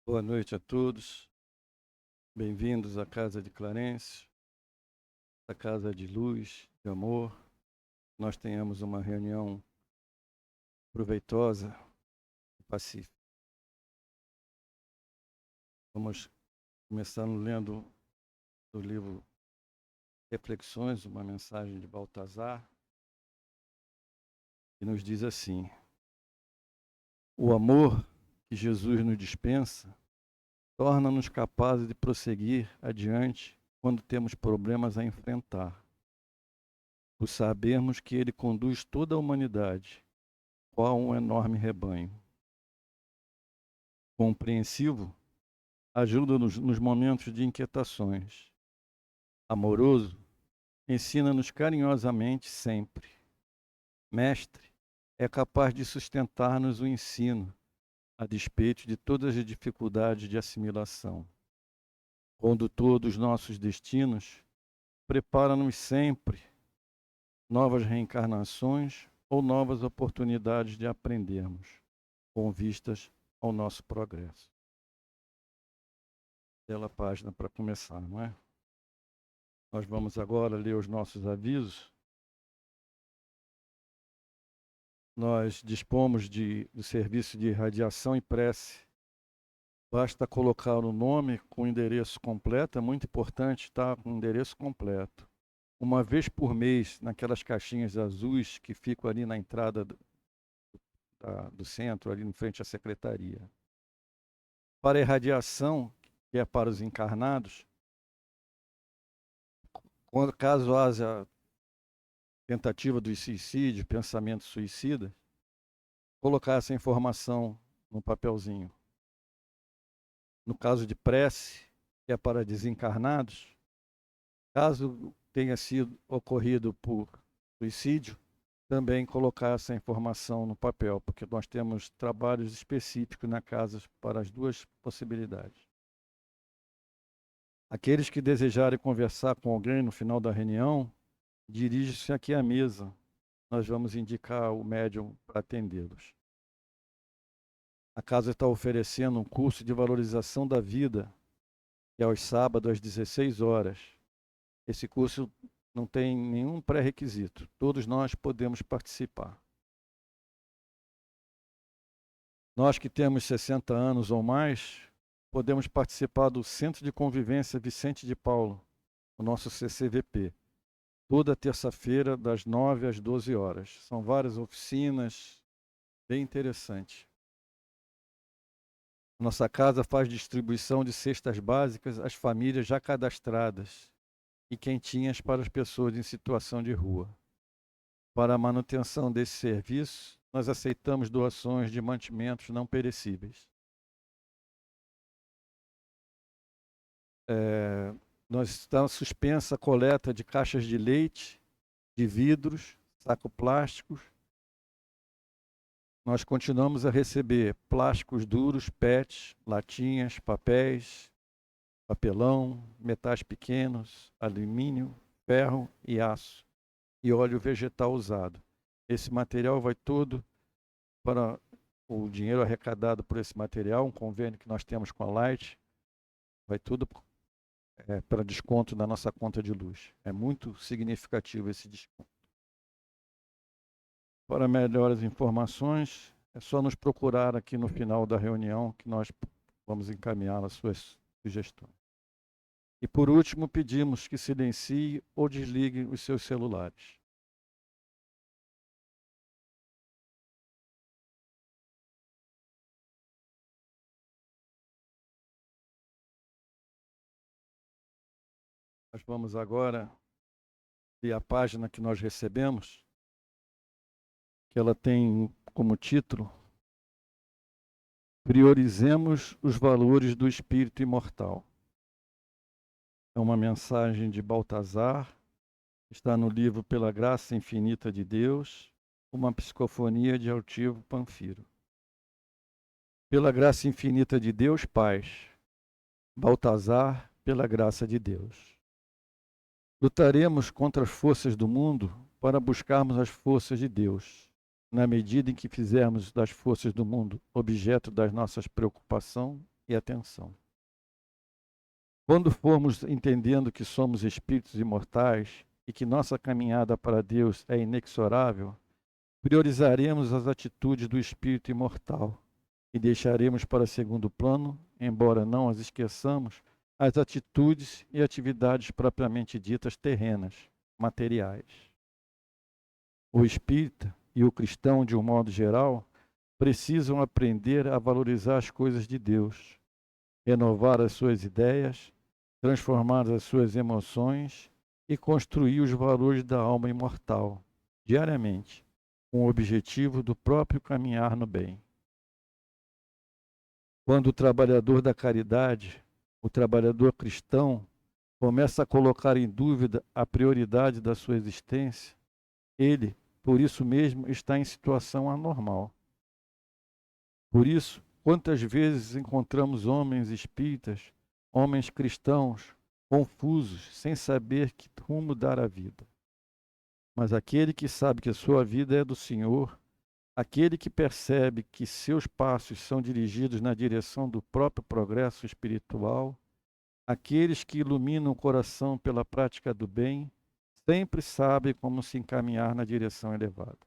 Boa noite a todos. Bem-vindos à Casa de Clarence, a casa de luz, de amor. Nós tenhamos uma reunião proveitosa e pacífica. Vamos começando lendo o livro Reflexões, uma mensagem de Baltazar, que nos diz assim: o amor que Jesus nos dispensa torna-nos capazes de prosseguir adiante quando temos problemas a enfrentar. Por sabermos que Ele conduz toda a humanidade, qual um enorme rebanho. Compreensivo, ajuda-nos nos momentos de inquietações. Amoroso, ensina-nos carinhosamente sempre. Mestre, é capaz de sustentar-nos o ensino, a despeito de todas as dificuldades de assimilação. Condutor dos nossos destinos, prepara-nos sempre novas reencarnações ou novas oportunidades de aprendermos, com vistas ao nosso progresso. Bela página para começar, não é? Nós vamos agora ler os nossos avisos. Nós dispomos do serviço de radiação e prece. Basta colocar o nome com o endereço completo, é muito importante estar com o endereço completo. Uma vez por mês, naquelas caixinhas azuis que ficam ali na entrada do centro, ali em frente à secretaria. Para a irradiação, que é para os encarnados, caso haja tentativa de suicídio, pensamento suicida, colocar essa informação no papelzinho. No caso de prece, que é para desencarnados, caso tenha sido ocorrido por suicídio, também colocar essa informação no papel, porque nós temos trabalhos específicos na casa para as duas possibilidades. Aqueles que desejarem conversar com alguém no final da reunião, dirige-se aqui à mesa. Nós vamos indicar o médium para atendê-los. A casa está oferecendo um curso de valorização da vida, que é aos sábados às 16 horas. Esse curso não tem nenhum pré-requisito. Todos nós podemos participar. Nós que temos 60 anos ou mais, podemos participar do Centro de Convivência Vicente de Paulo, o nosso CCVP, toda terça-feira, das 9 às 12 horas. São várias oficinas, bem interessantes. Nossa casa faz distribuição de cestas básicas às famílias já cadastradas e quentinhas para as pessoas em situação de rua. Para a manutenção desse serviço, nós aceitamos doações de mantimentos não perecíveis. Nós estamos suspensa a coleta de caixas de leite, de vidros, saco plásticos. Nós continuamos a receber plásticos duros, PETs, latinhas, papéis, papelão, metais pequenos, alumínio, ferro e aço, e óleo vegetal usado. Esse material vai todo para o dinheiro arrecadado por esse material, um convênio que nós temos com a Light, vai tudo para desconto na nossa conta de luz. É muito significativo esse desconto. Para melhores informações, é só nos procurar aqui no final da reunião que nós vamos encaminhar as suas sugestões. E por último, pedimos que silencie ou desligue os seus celulares. Nós vamos agora ler a página que nós recebemos, que ela tem como título Priorizemos os valores do espírito imortal. É uma mensagem de Baltazar, está no livro Pela Graça Infinita de Deus, uma psicofonia de Altivo Panfiro. Pela graça infinita de Deus, paz. Baltazar, pela graça de Deus. Lutaremos contra as forças do mundo para buscarmos as forças de Deus. Na medida em que fizermos das forças do mundo objeto das nossas preocupações, e atenção. Quando formos entendendo que somos espíritos imortais e que nossa caminhada para Deus é inexorável, priorizaremos as atitudes do espírito imortal e deixaremos para segundo plano, embora não as esqueçamos, as atitudes e atividades propriamente ditas terrenas, materiais. O espírita e o cristão, de um modo geral, precisam aprender a valorizar as coisas de Deus, renovar as suas ideias, transformar as suas emoções e construir os valores da alma imortal, diariamente, com o objetivo do próprio caminhar no bem. Quando o trabalhador da caridade, o trabalhador cristão, começa a colocar em dúvida a prioridade da sua existência, ele, por isso mesmo, está em situação anormal. Por isso, quantas vezes encontramos homens espíritas, homens cristãos, confusos, sem saber que rumo dar à vida. Mas aquele que sabe que a sua vida é do Senhor, aquele que percebe que seus passos são dirigidos na direção do próprio progresso espiritual, aqueles que iluminam o coração pela prática do bem, sempre sabem como se encaminhar na direção elevada.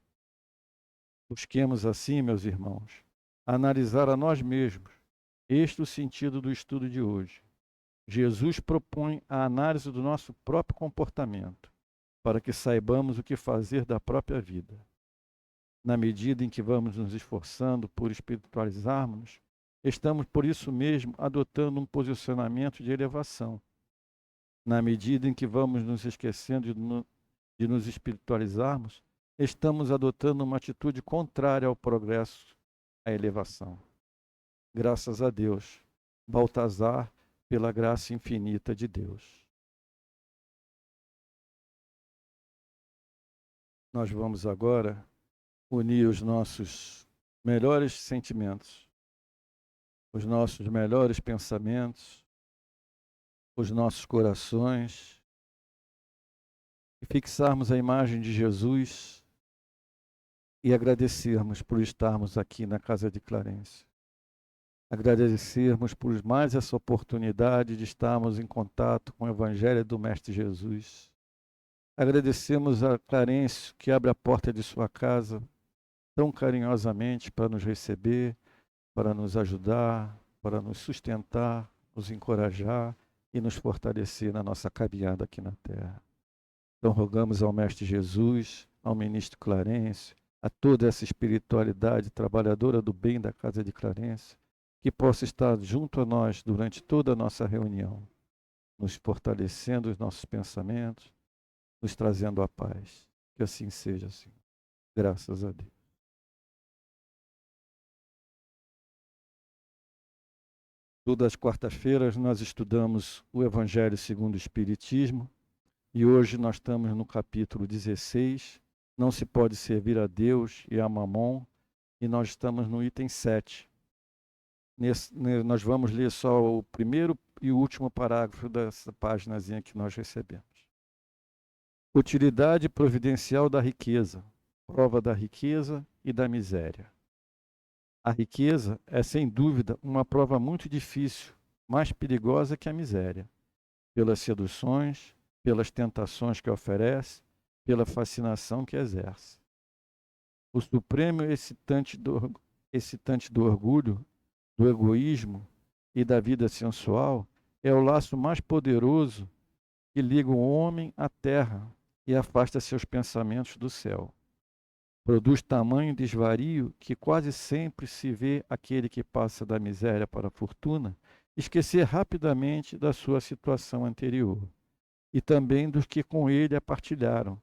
Busquemos assim, meus irmãos, analisar a nós mesmos. Este é o sentido do estudo de hoje. Jesus propõe a análise do nosso próprio comportamento, para que saibamos o que fazer da própria vida. Na medida em que vamos nos esforçando por espiritualizarmos-nos, estamos por isso mesmo adotando um posicionamento de elevação. Na medida em que vamos nos esquecendo de nos espiritualizarmos, estamos adotando uma atitude contrária ao progresso, à elevação. Graças a Deus, Baltazar, pela graça infinita de Deus. Nós vamos agora unir os nossos melhores sentimentos, os nossos melhores pensamentos, os nossos corações e fixarmos a imagem de Jesus e agradecermos por estarmos aqui na casa de Clarence. Agradecermos por mais essa oportunidade de estarmos em contato com o Evangelho do Mestre Jesus. Agradecemos a Clarence que abre a porta de sua casa tão carinhosamente para nos receber, para nos ajudar, para nos sustentar, nos encorajar e nos fortalecer na nossa caminhada aqui na Terra. Então rogamos ao Mestre Jesus, ao Ministro Clarence, a toda essa espiritualidade trabalhadora do bem da casa de Clarence, que possa estar junto a nós durante toda a nossa reunião, nos fortalecendo os nossos pensamentos, nos trazendo a paz. Que assim seja, assim. Graças a Deus. Todas as quartas-feiras nós estudamos o Evangelho segundo o Espiritismo e hoje nós estamos no capítulo 16, não se pode servir a Deus e a Mamon, e nós estamos no item 7. Nós vamos ler só o primeiro e o último parágrafo dessa paginazinha que nós recebemos. Utilidade providencial da riqueza, prova da riqueza e da miséria. A riqueza é, sem dúvida, uma prova muito difícil, mais perigosa que a miséria, pelas seduções, pelas tentações que oferece, pela fascinação que exerce. O supremo excitante do orgulho, do egoísmo e da vida sensual é o laço mais poderoso que liga o homem à terra e afasta seus pensamentos do céu. Produz tamanho desvario que quase sempre se vê aquele que passa da miséria para a fortuna esquecer rapidamente da sua situação anterior, e também dos que com ele a partilharam,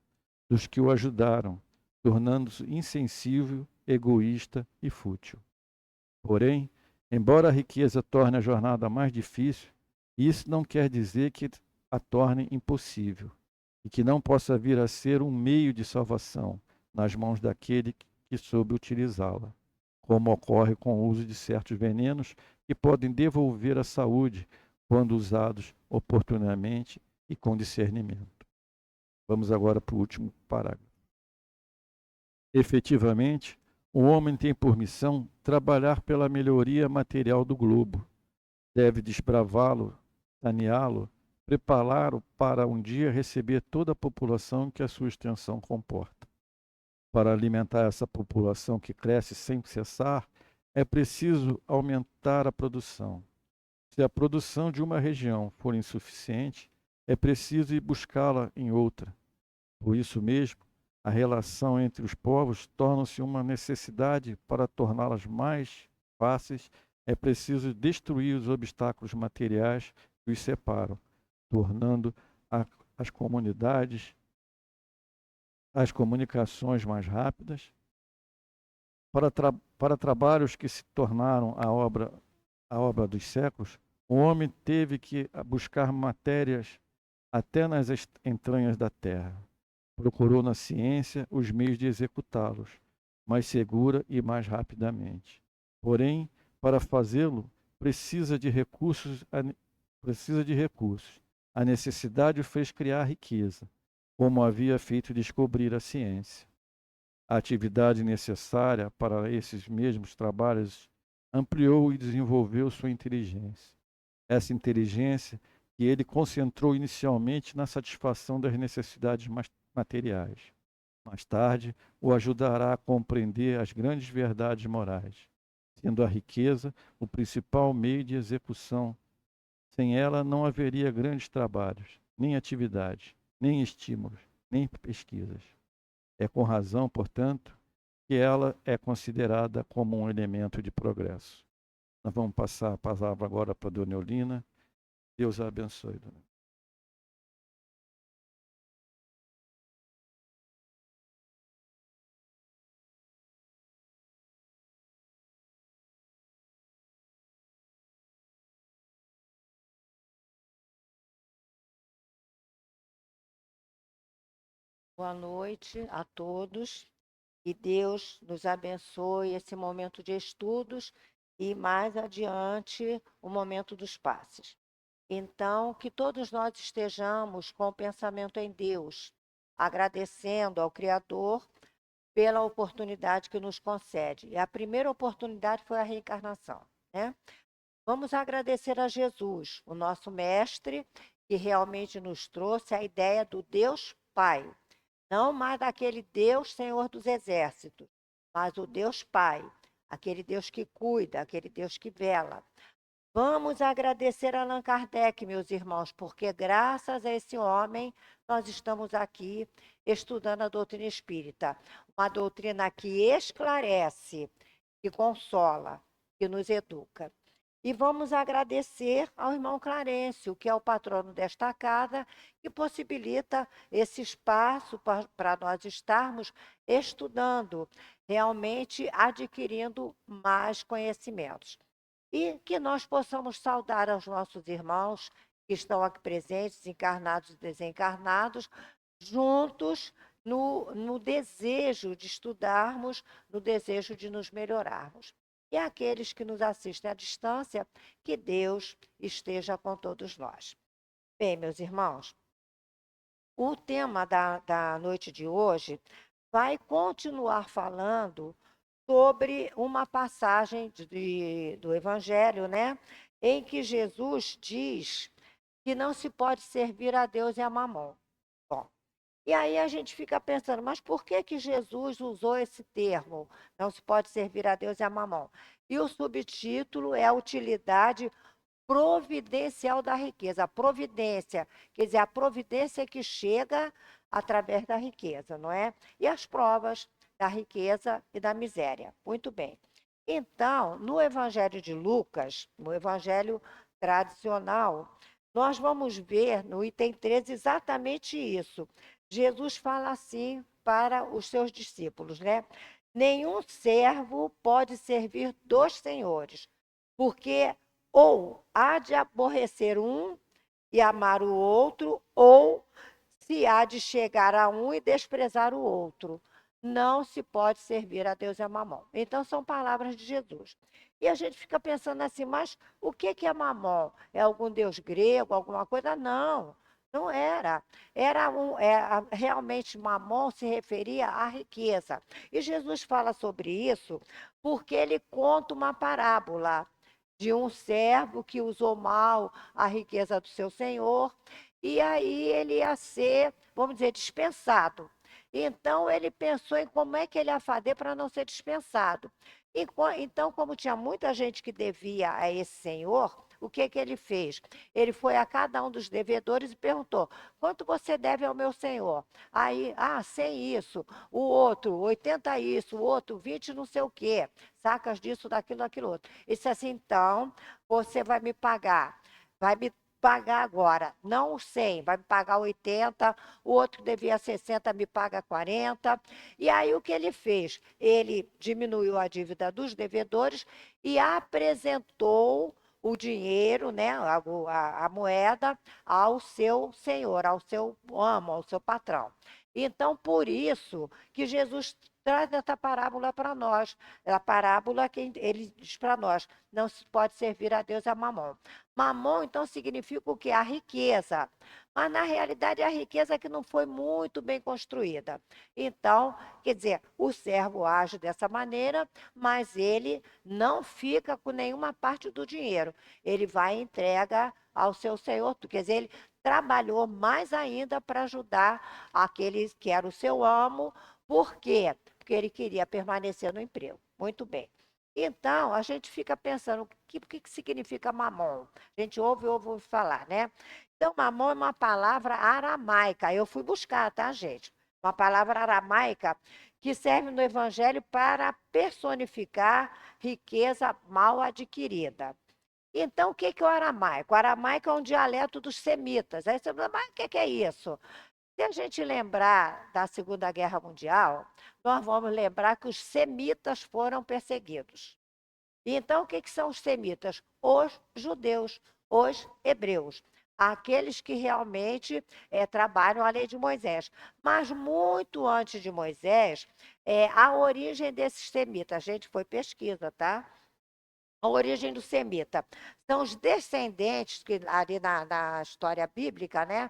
dos que o ajudaram, tornando-se insensível, egoísta e fútil. Porém, embora a riqueza torne a jornada mais difícil, isso não quer dizer que a torne impossível e que não possa vir a ser um meio de salvação nas mãos daquele que soube utilizá-la, como ocorre com o uso de certos venenos que podem devolver a saúde quando usados oportunamente e com discernimento. Vamos agora para o último parágrafo. Efetivamente, o homem tem por missão trabalhar pela melhoria material do globo, deve desbravá-lo, saneá-lo, prepará-lo para um dia receber toda a população que a sua extensão comporta. Para alimentar essa população que cresce sem cessar, é preciso aumentar a produção. Se a produção de uma região for insuficiente, é preciso ir buscá-la em outra. Por isso mesmo, a relação entre os povos torna-se uma necessidade. Para torná-las mais fáceis, é preciso destruir os obstáculos materiais que os separam, tornando as comunidades, as comunicações mais rápidas. Para trabalhos que se tornaram a obra dos séculos, o homem teve que buscar matérias até nas entranhas da terra. Procurou na ciência os meios de executá-los, mais segura e mais rapidamente. Porém, para fazê-lo, precisa de recursos. A necessidade o fez criar riqueza, como havia feito descobrir a ciência. A atividade necessária para esses mesmos trabalhos ampliou e desenvolveu sua inteligência. Essa inteligência que ele concentrou inicialmente na satisfação das necessidades materiais. Mais tarde, o ajudará a compreender as grandes verdades morais, sendo a riqueza o principal meio de execução. Sem ela não haveria grandes trabalhos, nem atividades, nem estímulos, nem pesquisas. É com razão, portanto, que ela é considerada como um elemento de progresso. Nós vamos passar a palavra agora para a dona Eulina. Deus a abençoe, dona. Boa noite a todos. Que Deus nos abençoe esse momento de estudos e mais adiante o momento dos passes. Então, que todos nós estejamos com o pensamento em Deus, agradecendo ao Criador pela oportunidade que nos concede. E a primeira oportunidade foi a reencarnação, né? Vamos agradecer a Jesus, o nosso mestre, que realmente nos trouxe a ideia do Deus Pai. Não mais daquele Deus Senhor dos Exércitos, mas o Deus Pai, aquele Deus que cuida, aquele Deus que vela. Vamos agradecer a Allan Kardec, meus irmãos, porque graças a esse homem nós estamos aqui estudando a doutrina espírita. Uma doutrina que esclarece, que consola, que nos educa. E vamos agradecer ao irmão Clarencio, que é o patrono desta casa, que possibilita esse espaço para nós estarmos estudando, realmente adquirindo mais conhecimentos. E que nós possamos saudar aos nossos irmãos que estão aqui presentes, encarnados e desencarnados, juntos no desejo de estudarmos, no desejo de nos melhorarmos. E aqueles que nos assistem à distância, que Deus esteja com todos nós. Bem, meus irmãos, o tema da noite de hoje vai continuar falando sobre uma passagem do Evangelho, né? Em que Jesus diz que não se pode servir a Deus e a Mamon. Bom, e aí a gente fica pensando, mas por que que Jesus usou esse termo? Não se pode servir a Deus e a Mamon. E o subtítulo é a utilidade providencial da riqueza. A providência, quer dizer, a providência que chega através da riqueza, não é? E as provas da riqueza e da miséria. Muito bem. Então, no Evangelho de Lucas, no Evangelho tradicional, nós vamos ver no item 13 exatamente isso. Jesus fala assim para os seus discípulos, né? Nenhum servo pode servir dois senhores, porque ou há de aborrecer um e amar o outro, ou se há de chegar a um e desprezar o outro. Não se pode servir a Deus e a Mamon. Então, são palavras de Jesus. E a gente fica pensando assim, mas o que é Mamon? É algum deus grego, alguma coisa? Não, não era. Realmente, Mamon se referia à riqueza. E Jesus fala sobre isso porque ele conta uma parábola. de um servo que usou mal a riqueza do seu senhor, e aí ele ia ser, vamos dizer, dispensado. Então ele pensou em como é que ele ia fazer para não ser dispensado. Então, como tinha muita gente que devia a esse senhor, o que que ele fez? Ele foi a cada um dos devedores e perguntou: quanto você deve ao meu senhor? Aí, 100 isso, o outro, 80 isso, o outro, 20 não sei o quê, sacas disso, daquilo, daquilo outro. Ele disse assim: então, você vai me pagar agora, não os 100, vai me pagar 80, o outro que devia 60 me paga 40. E aí o que ele fez? Ele diminuiu a dívida dos devedores e apresentou o dinheiro, né, a moeda, ao seu senhor, ao seu amo, ao seu patrão. Então, por isso que Jesus traz essa parábola para nós. É a parábola que ele diz para nós: não se pode servir a Deus e a Mamon. Mamon, então, significa o quê? A riqueza. Mas, na realidade, é a riqueza que não foi muito bem construída. Então, quer dizer, o servo age dessa maneira, mas ele não fica com nenhuma parte do dinheiro. Ele vai e entrega ao seu senhor. Quer dizer, ele trabalhou mais ainda para ajudar aquele que era o seu amo. Por quê? Porque ele queria permanecer no emprego. Muito bem. Então, a gente fica pensando, o que significa mamon? A gente ouve falar, né? Então, mamon é uma palavra aramaica. Eu fui buscar, tá, gente? Uma palavra aramaica que serve no Evangelho para personificar riqueza mal adquirida. Então, o que é o aramaico? O aramaico é um dialeto dos semitas. Aí você fala: mas o que é isso? Se a gente lembrar da Segunda Guerra Mundial, nós vamos lembrar que os semitas foram perseguidos. Então, o que são os semitas? Os judeus, os hebreus, aqueles que realmente trabalham a lei de Moisés. Mas muito antes de Moisés, a origem desses semitas, a gente foi pesquisa, tá? A origem do semita. São os descendentes, que ali na história bíblica, né?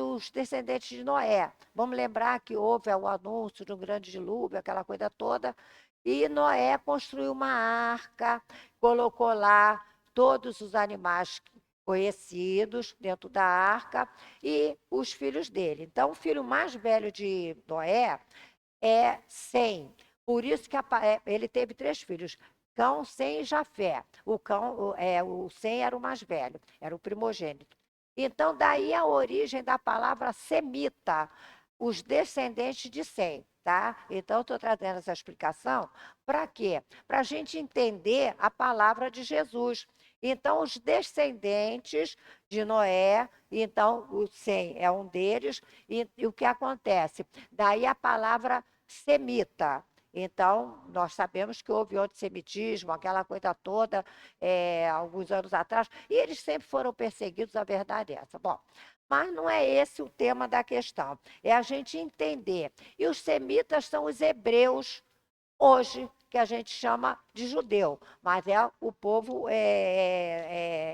Os descendentes de Noé. Vamos lembrar que houve o anúncio de um grande dilúvio, aquela coisa toda, e Noé construiu uma arca, colocou lá todos os animais conhecidos dentro da arca e os filhos dele. Então, o filho mais velho de Noé é Sem. Por isso que ele teve 3 filhos: Cão, Sem e Jafé. O Sem era o mais velho, era o primogênito. Então, daí a origem da palavra semita, os descendentes de Sem. Tá? Então, estou trazendo essa explicação para quê? Para a gente entender a palavra de Jesus. Então, os descendentes de Noé, então o Sem é um deles, e o que acontece? Daí a palavra semita. Então, nós sabemos que houve antissemitismo, aquela coisa toda, alguns anos atrás, e eles sempre foram perseguidos, a verdade é essa. Bom, mas não é esse o tema da questão, é a gente entender. E os semitas são os hebreus hoje, que a gente chama de judeu, mas é o povo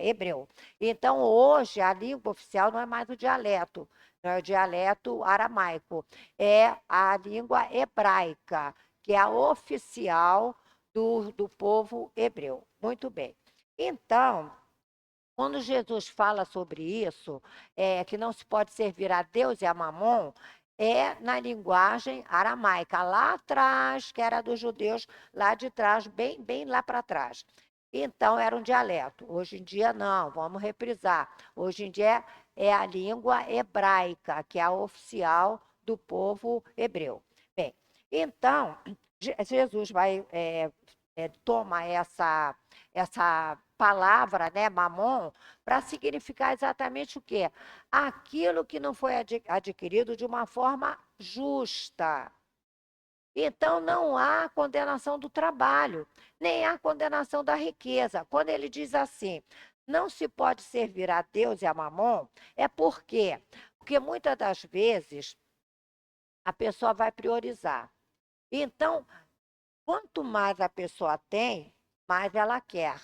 hebreu. Então, hoje, a língua oficial não é mais o dialeto, não é o dialeto aramaico, é a língua hebraica, que é a oficial do povo hebreu. Muito bem. Então, quando Jesus fala sobre isso, que não se pode servir a Deus e a Mamon, é na linguagem aramaica, lá atrás, que era dos judeus, lá de trás, bem, bem lá para trás. Então, era um dialeto. Hoje em dia, não, vamos reprisar. Hoje em dia é a língua hebraica, que é a oficial do povo hebreu. Bem, então, Jesus vai tomar essa palavra, né, mamon, para significar exatamente o quê? Aquilo que não foi adquirido de uma forma justa. Então, não há condenação do trabalho, nem há condenação da riqueza. Quando ele diz assim, não se pode servir a Deus e a Mamon, é por quê? Porque muitas das vezes a pessoa vai priorizar. Então, quanto mais a pessoa tem, mais ela quer.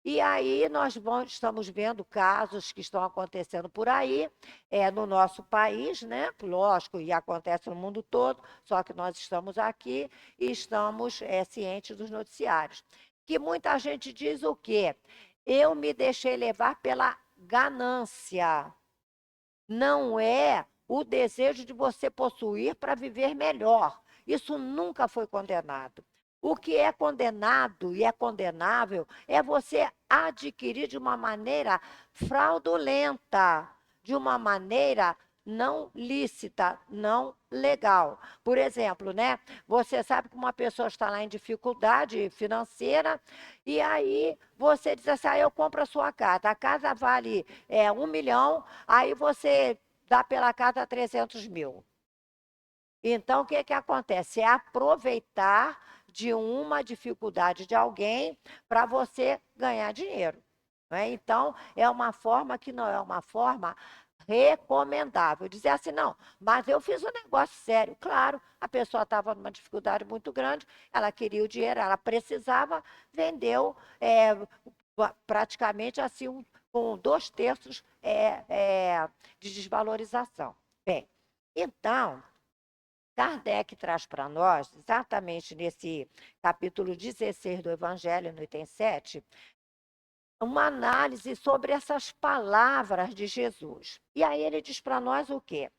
E aí nós estamos vendo casos que estão acontecendo por aí, no nosso país, né? Lógico, e acontece no mundo todo, só que nós estamos aqui e estamos cientes dos noticiários. que muita gente diz o quê? Eu me deixei levar pela ganância. Não é o desejo de você possuir para viver melhor. Isso nunca foi condenado. O que é condenado e é condenável é você adquirir de uma maneira fraudulenta, de uma maneira não lícita, não legal. Por exemplo, né? Você sabe que uma pessoa está lá em dificuldade financeira e aí você diz assim, eu compro a sua casa. A casa vale 1 milhão, aí você dá pela casa 300 mil. Então, o que, que acontece? É aproveitar de uma dificuldade de alguém para você ganhar dinheiro. Né? Então, é uma forma que não é uma forma recomendável. Dizer assim, não, mas eu fiz um negócio sério. Claro, a pessoa estava numa dificuldade muito grande, ela queria o dinheiro, ela precisava, vendeu praticamente assim, com 2/3 de desvalorização. Bem, então, Kardec traz para nós, exatamente nesse capítulo 16 do Evangelho, no item 7, uma análise sobre essas palavras de Jesus. E aí ele diz para nós o quê?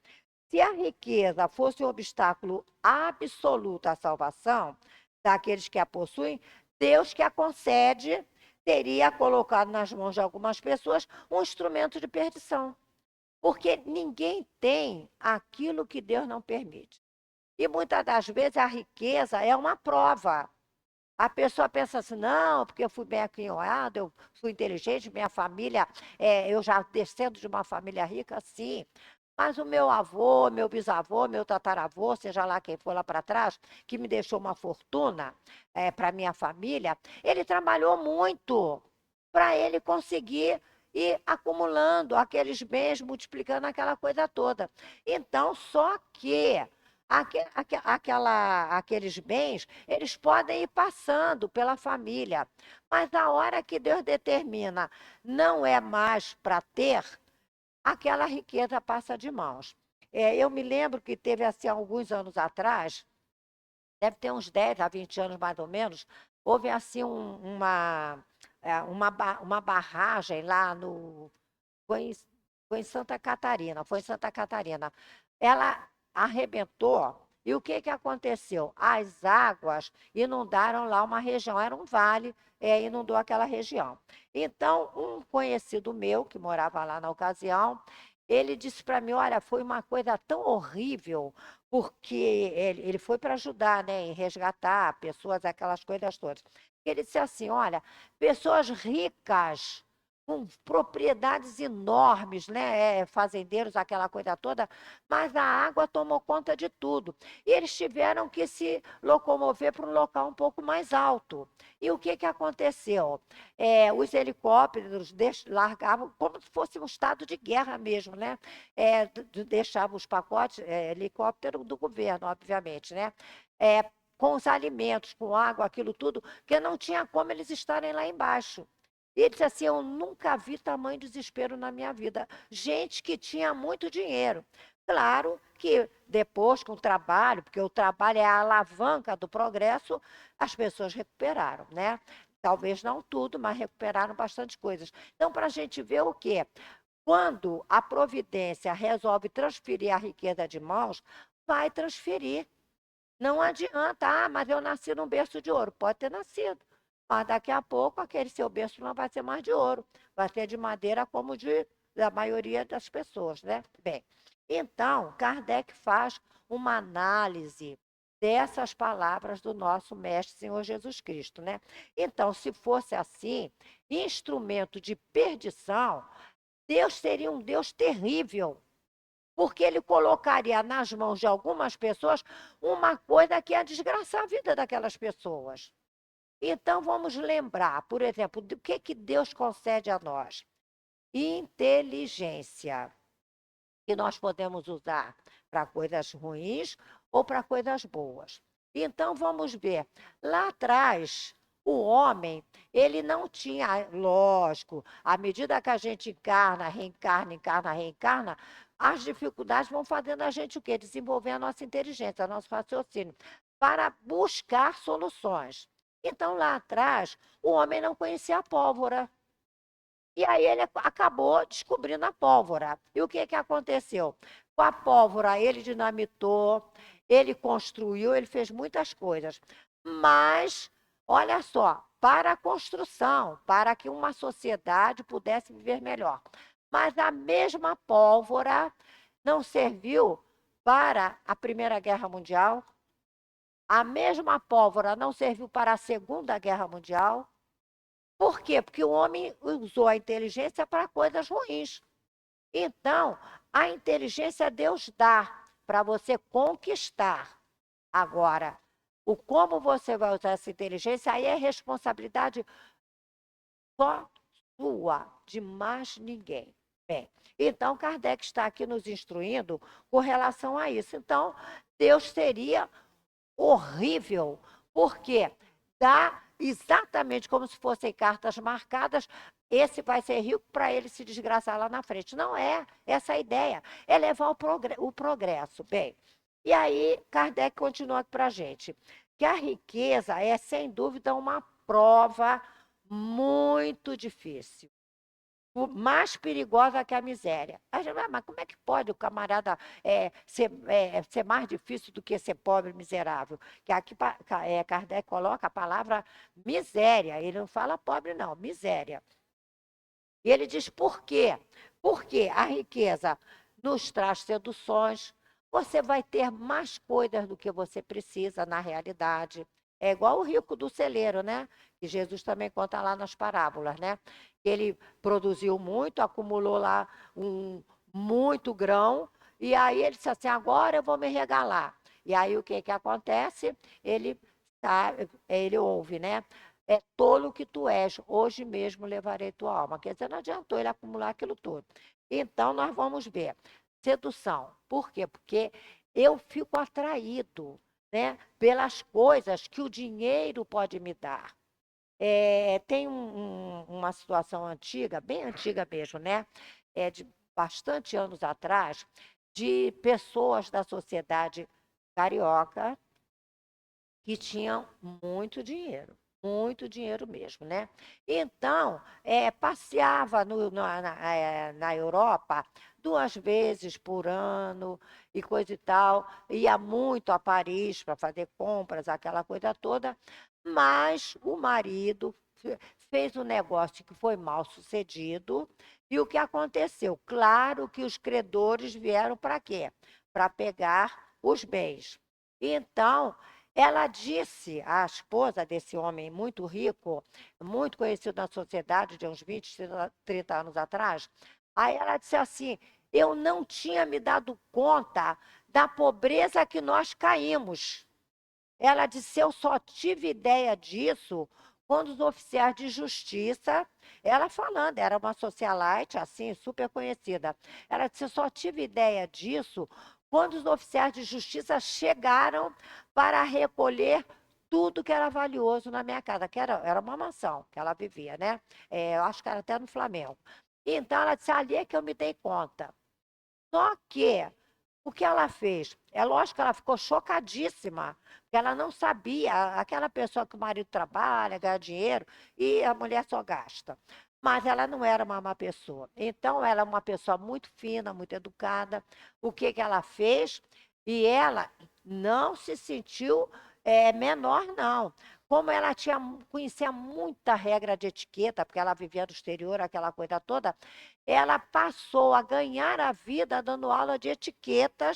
Se a riqueza fosse um obstáculo absoluto à salvação daqueles que a possuem, Deus que a concede teria colocado nas mãos de algumas pessoas um instrumento de perdição. Porque ninguém tem aquilo que Deus não permite. E muitas das vezes a riqueza é uma prova. A pessoa pensa assim, não, porque eu fui bem aquinhoado, eu fui inteligente, minha família, eu já descendo de uma família rica, sim. Mas o meu avô, meu bisavô, meu tataravô, seja lá quem for lá para trás, que me deixou uma fortuna para minha família, ele trabalhou muito para ele conseguir ir acumulando aqueles bens, multiplicando aquela coisa toda. Então, só que aqueles bens, eles podem ir passando pela família, mas a hora que Deus determina não é mais para ter, aquela riqueza passa de mãos. Eu me lembro que teve assim alguns anos atrás, deve ter uns 10 a 20 anos mais ou menos, houve assim uma barragem lá no. Foi em, foi em Santa Catarina, foi em Santa Catarina. Ela arrebentou. E o que, que aconteceu? As águas inundaram lá uma região, era um vale, inundou aquela região. Então, um conhecido meu, que morava lá na ocasião, ele disse para mim, olha, foi uma coisa tão horrível, porque ele foi para ajudar, né, em resgatar pessoas, aquelas coisas todas. Ele disse assim, olha, pessoas ricas, com propriedades enormes, né, fazendeiros, aquela coisa toda, mas a água tomou conta de tudo. E eles tiveram que se locomover para um local um pouco mais alto. E o que, que aconteceu? Os helicópteros largavam como se fosse um estado de guerra mesmo, né? Deixavam os pacotes, helicóptero do governo, obviamente, né? Com os alimentos, com água, aquilo tudo, que não tinha como eles estarem lá embaixo. E ele disse assim: eu nunca vi tamanho desespero na minha vida. Gente que tinha muito dinheiro. Claro que depois, com o trabalho, porque o trabalho é a alavanca do progresso, as pessoas recuperaram, né? Talvez não tudo, mas recuperaram bastante coisas. Então, para a gente ver o quê? Quando a providência resolve transferir a riqueza de mãos, vai transferir. Não adianta, mas eu nasci num berço de ouro. Pode ter nascido. Mas daqui a pouco aquele seu berço não vai ser mais de ouro. Vai ser de madeira como da maioria das pessoas, né? Bem, então, Kardec faz uma análise dessas palavras do nosso Mestre Senhor Jesus Cristo, né? Então, se fosse assim, instrumento de perdição, Deus seria um Deus terrível, porque ele colocaria nas mãos de algumas pessoas uma coisa que ia desgraçar a vida daquelas pessoas. Então, vamos lembrar, por exemplo, do que Deus concede a nós? Inteligência, que nós podemos usar para coisas ruins ou para coisas boas. Então, vamos ver. Lá atrás, o homem, ele não tinha, lógico, à medida que a gente encarna, reencarna, encarna, reencarna, as dificuldades vão fazendo a gente o quê? Desenvolver a nossa inteligência, o nosso raciocínio, para buscar soluções. Então, lá atrás, o homem não conhecia a pólvora. E aí ele acabou descobrindo a pólvora. E o que, que aconteceu? Com a pólvora, ele dinamitou, ele construiu, ele fez muitas coisas. Mas, olha só, para a construção, para que uma sociedade pudesse viver melhor. Mas a mesma pólvora não serviu para a Primeira Guerra Mundial, a mesma pólvora não serviu para a Segunda Guerra Mundial. Por quê? Porque o homem usou a inteligência para coisas ruins. Então, a inteligência Deus dá para você conquistar. Agora, o como você vai usar essa inteligência, aí é responsabilidade só sua, de mais ninguém. Bem, então Kardec está aqui nos instruindo com relação a isso. Então, Deus seria horrível, porque dá exatamente como se fossem cartas marcadas, esse vai ser rico para ele se desgraçar lá na frente. Não é essa a ideia, é levar o progresso. Bem, e aí Kardec continua aqui para a gente, que a riqueza é, sem dúvida, uma prova muito difícil, mais perigosa que a miséria. A gente, mas como é que pode o camarada ser mais difícil do que ser pobre e miserável? Que aqui Kardec coloca a palavra miséria, ele não fala pobre, não, miséria. E ele diz por quê? Porque a riqueza nos traz seduções, você vai ter mais coisas do que você precisa na realidade. É igual o rico do celeiro, né? Que Jesus também conta lá nas parábolas, né? Ele produziu muito, acumulou lá muito grão, e aí ele disse assim: agora eu vou me regalar. E aí o que, que acontece? Ele ouve, né? É tolo que tu és, hoje mesmo levarei tua alma. Quer dizer, não adiantou ele acumular aquilo tudo. Então, nós vamos ver. Sedução. Por quê? Porque eu fico atraído, né, pelas coisas que o dinheiro pode me dar. Tem uma situação antiga, bem antiga mesmo, né? De bastante anos atrás, de pessoas da sociedade carioca que tinham muito dinheiro mesmo, né? Então, passeava na Europa 2 vezes por ano e coisa e tal, ia muito a Paris para fazer compras, aquela coisa toda, mas o marido fez um negócio que foi mal sucedido, e o que aconteceu? Claro que os credores vieram para quê? Para pegar os bens. Então, ela disse, a esposa desse homem muito rico, muito conhecido na sociedade, de uns 20, 30 anos atrás, aí ela disse assim: eu não tinha me dado conta da pobreza que nós caímos. Ela disse: eu só tive ideia disso quando os oficiais de justiça, ela falando, era uma socialite, assim, super conhecida. Ela disse: eu só tive ideia disso quando os oficiais de justiça chegaram para recolher tudo que era valioso na minha casa, que era uma mansão que ela vivia, né? Eu acho que era até no Flamengo. Então, ela disse: ali é que eu me dei conta. Só que o que ela fez? É lógico que ela ficou chocadíssima, porque ela não sabia, aquela pessoa que o marido trabalha, ganha dinheiro, e a mulher só gasta. Mas ela não era uma má pessoa. Então, ela é uma pessoa muito fina, muito educada. O que, que ela fez? E ela não se sentiu menor, não. Como ela conhecia muita regra de etiqueta, porque ela vivia no exterior, aquela coisa toda, ela passou a ganhar a vida dando aula de etiqueta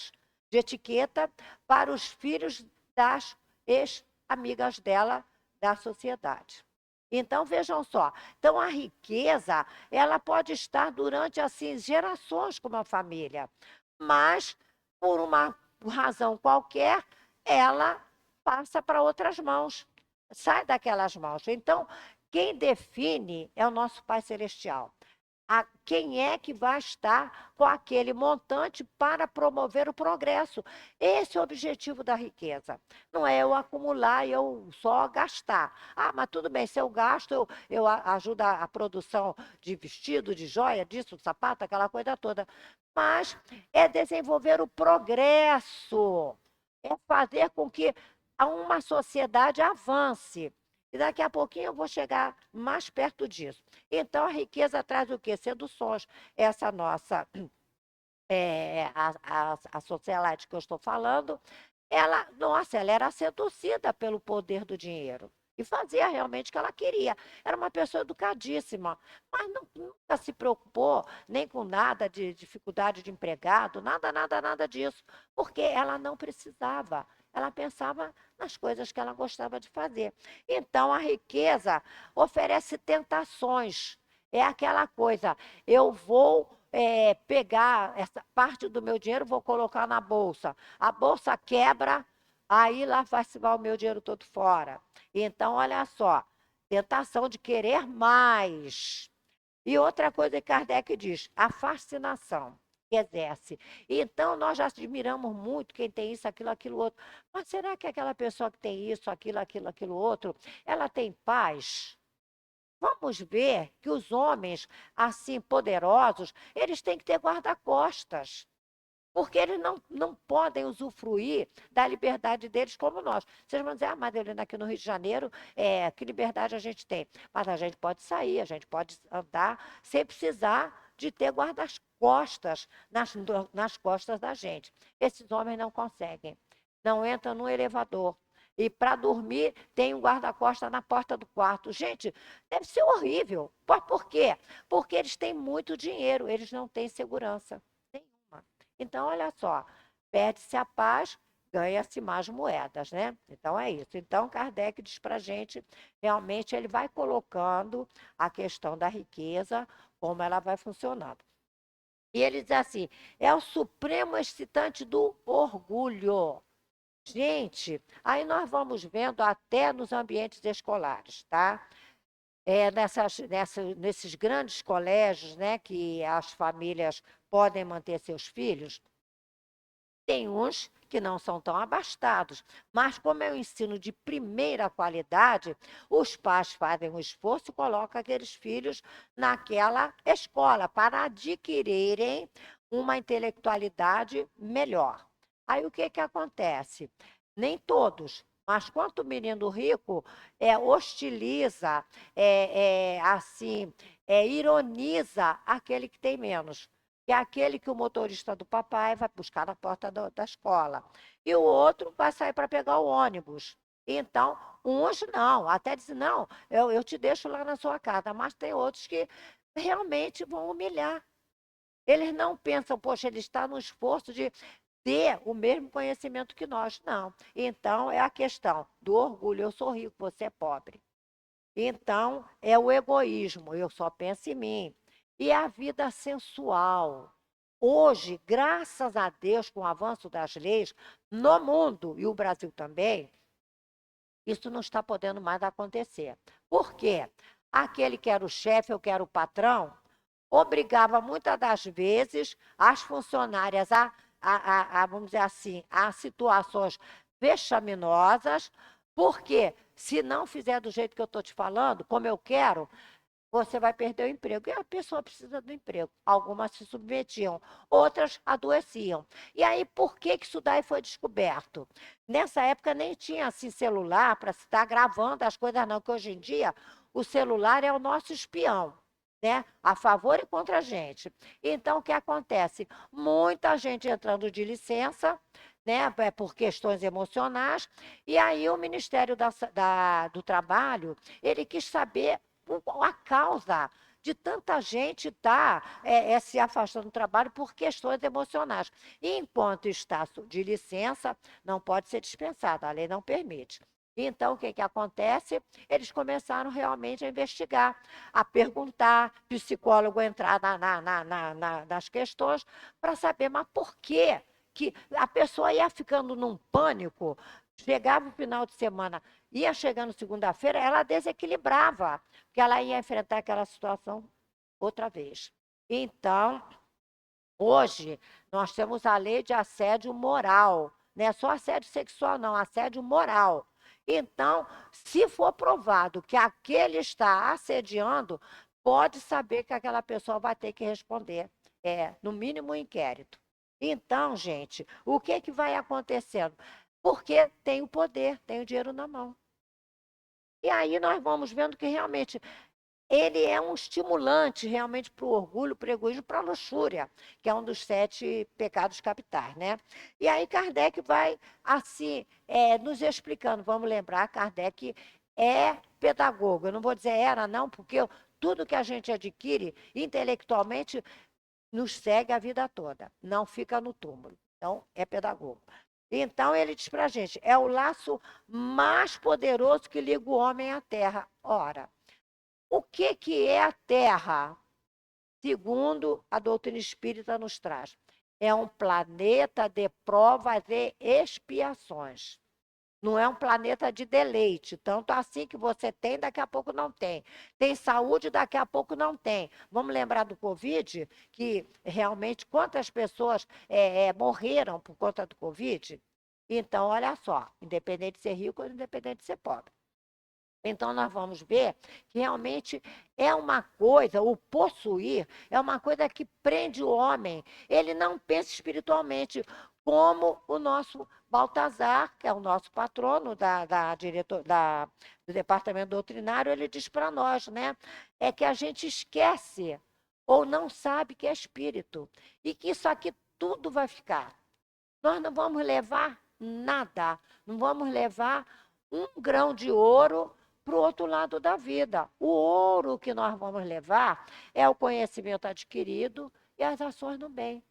para os filhos das ex-amigas dela da sociedade. Então, vejam só. Então, a riqueza, ela pode estar durante, assim, gerações com uma família, mas, por uma razão qualquer, ela passa para outras mãos, sai daquelas mãos. Então, quem define é o nosso Pai Celestial. Quem é que vai estar com aquele montante para promover o progresso? Esse é o objetivo da riqueza. Não é eu acumular e eu só gastar. Ah, mas tudo bem, se eu gasto, eu ajudo a produção de vestido, de joia, disso, de sapato, aquela coisa toda. Mas é desenvolver o progresso, é fazer com que uma sociedade avance. E daqui a pouquinho eu vou chegar mais perto disso. Então, a riqueza traz o quê? Seduções. Essa nossa a socialite que eu estou falando, ela, nossa, ela era seduzida pelo poder do dinheiro. E fazia realmente o que ela queria. Era uma pessoa educadíssima, mas nunca se preocupou nem com nada de dificuldade de empregado, nada, nada, nada disso, porque ela não precisava. Ela pensava nas coisas que ela gostava de fazer. Então, a riqueza oferece tentações. É aquela coisa, eu vou pegar essa parte do meu dinheiro, vou colocar na bolsa. A bolsa quebra, aí lá vai se vai o meu dinheiro todo fora. Então, olha só, tentação de querer mais. E outra coisa que Kardec diz, a fascinação que exerce. Então, nós já admiramos muito quem tem isso, aquilo, aquilo outro. Mas será que aquela pessoa que tem isso, aquilo, aquilo, aquilo outro, ela tem paz? Vamos ver que os homens, assim, poderosos, eles têm que ter guarda-costas, porque eles não podem usufruir da liberdade deles como nós. Vocês vão dizer, Madeline, aqui no Rio de Janeiro, que liberdade a gente tem? Mas a gente pode sair, a gente pode andar sem precisar de ter guarda-costas nas costas da gente. Esses homens não conseguem. Não entram no elevador. E para dormir, tem um guarda-costas na porta do quarto. Gente, deve ser horrível. Por quê? Porque eles têm muito dinheiro, eles não têm segurança nenhuma. Então, olha só, perde-se a paz, ganha-se mais moedas, né? Então, é isso. Então, Kardec diz para a gente, realmente, ele vai colocando a questão da riqueza, como ela vai funcionando. E ele diz assim, é o supremo excitante do orgulho. Gente, aí nós vamos vendo até nos ambientes escolares, tá? Nesses grandes colégios, né, que as famílias podem manter seus filhos, tem uns que não são tão abastados, mas como é um ensino de primeira qualidade, os pais fazem um esforço e colocam aqueles filhos naquela escola para adquirirem uma intelectualidade melhor. Aí o que, que acontece? Nem todos, mas quanto o menino rico hostiliza, assim, ironiza aquele que tem menos, que é aquele que o motorista do papai vai buscar na porta da escola. E o outro vai sair para pegar o ônibus. Então, uns não, até dizem, não, eu te deixo lá na sua casa, mas tem outros que realmente vão humilhar. Eles não pensam, poxa, ele está no esforço de ter o mesmo conhecimento que nós. Não. Então, é a questão do orgulho. Eu sou rico, você é pobre. Então, é o egoísmo. Eu só penso em mim. E a vida sensual. Hoje, graças a Deus, com o avanço das leis, no mundo, e o Brasil também, isso não está podendo mais acontecer. Por quê? Aquele que era o chefe, eu que era o patrão, obrigava muitas das vezes as funcionárias vamos dizer assim, a situações vexaminosas, porque se não fizer do jeito que eu estou te falando, como eu quero, você vai perder o emprego. E a pessoa precisa do emprego. Algumas se submetiam, outras adoeciam. E aí, por que isso daí foi descoberto? Nessa época nem tinha assim celular para se estar gravando as coisas, não, que hoje em dia o celular é o nosso espião. Né? A favor e contra a gente. Então, o que acontece? Muita gente entrando de licença, né, por questões emocionais, e aí o Ministério do Trabalho, ele quis saber a causa de tanta gente estar se afastando do trabalho por questões emocionais. E enquanto está de licença, não pode ser dispensado, a lei não permite. Então, o que, que acontece? Eles começaram realmente a investigar, a perguntar, psicólogo entrar nas questões, para saber, mas por quê? Que a pessoa ia ficando num pânico, chegava o final de semana, ia chegando segunda-feira, ela desequilibrava, porque ela ia enfrentar aquela situação outra vez. Então, hoje, nós temos a lei de assédio moral, não é só assédio sexual, não, assédio moral. Então, se for provado que aquele está assediando, pode saber que aquela pessoa vai ter que responder, no mínimo um inquérito. Então, gente, o que, que vai acontecendo? Porque tem o poder, tem o dinheiro na mão. E aí nós vamos vendo que realmente ele é um estimulante realmente para o orgulho, para o egoísmo, para a luxúria, que é um dos 7 pecados capitais, né? E aí Kardec vai, assim, nos explicando. Vamos lembrar, Kardec é pedagogo. Eu não vou dizer era, não, porque tudo que a gente adquire intelectualmente nos segue a vida toda, não fica no túmulo. Então, é pedagogo. Então, ele diz para a gente, é o laço mais poderoso que liga o homem à terra. Ora, o que é a Terra, segundo a doutrina espírita nos traz? É um planeta de provas e expiações. Não é um planeta de deleite. Tanto assim que você tem, daqui a pouco não tem. Tem saúde, daqui a pouco não tem. Vamos lembrar do Covid, que realmente quantas pessoas morreram por conta do Covid? Então, olha só, independente de ser rico ou independente de ser pobre. Então, nós vamos ver que realmente é uma coisa, o possuir é uma coisa que prende o homem. Ele não pensa espiritualmente, como o nosso Baltazar, que é o nosso patrono do departamento doutrinário, ele diz para nós, né? É que a gente esquece ou não sabe que é espírito e que isso aqui tudo vai ficar. Nós não vamos levar nada, não vamos levar um grão de ouro para o outro lado da vida. O ouro que nós vamos levar é o conhecimento adquirido e as ações no bem.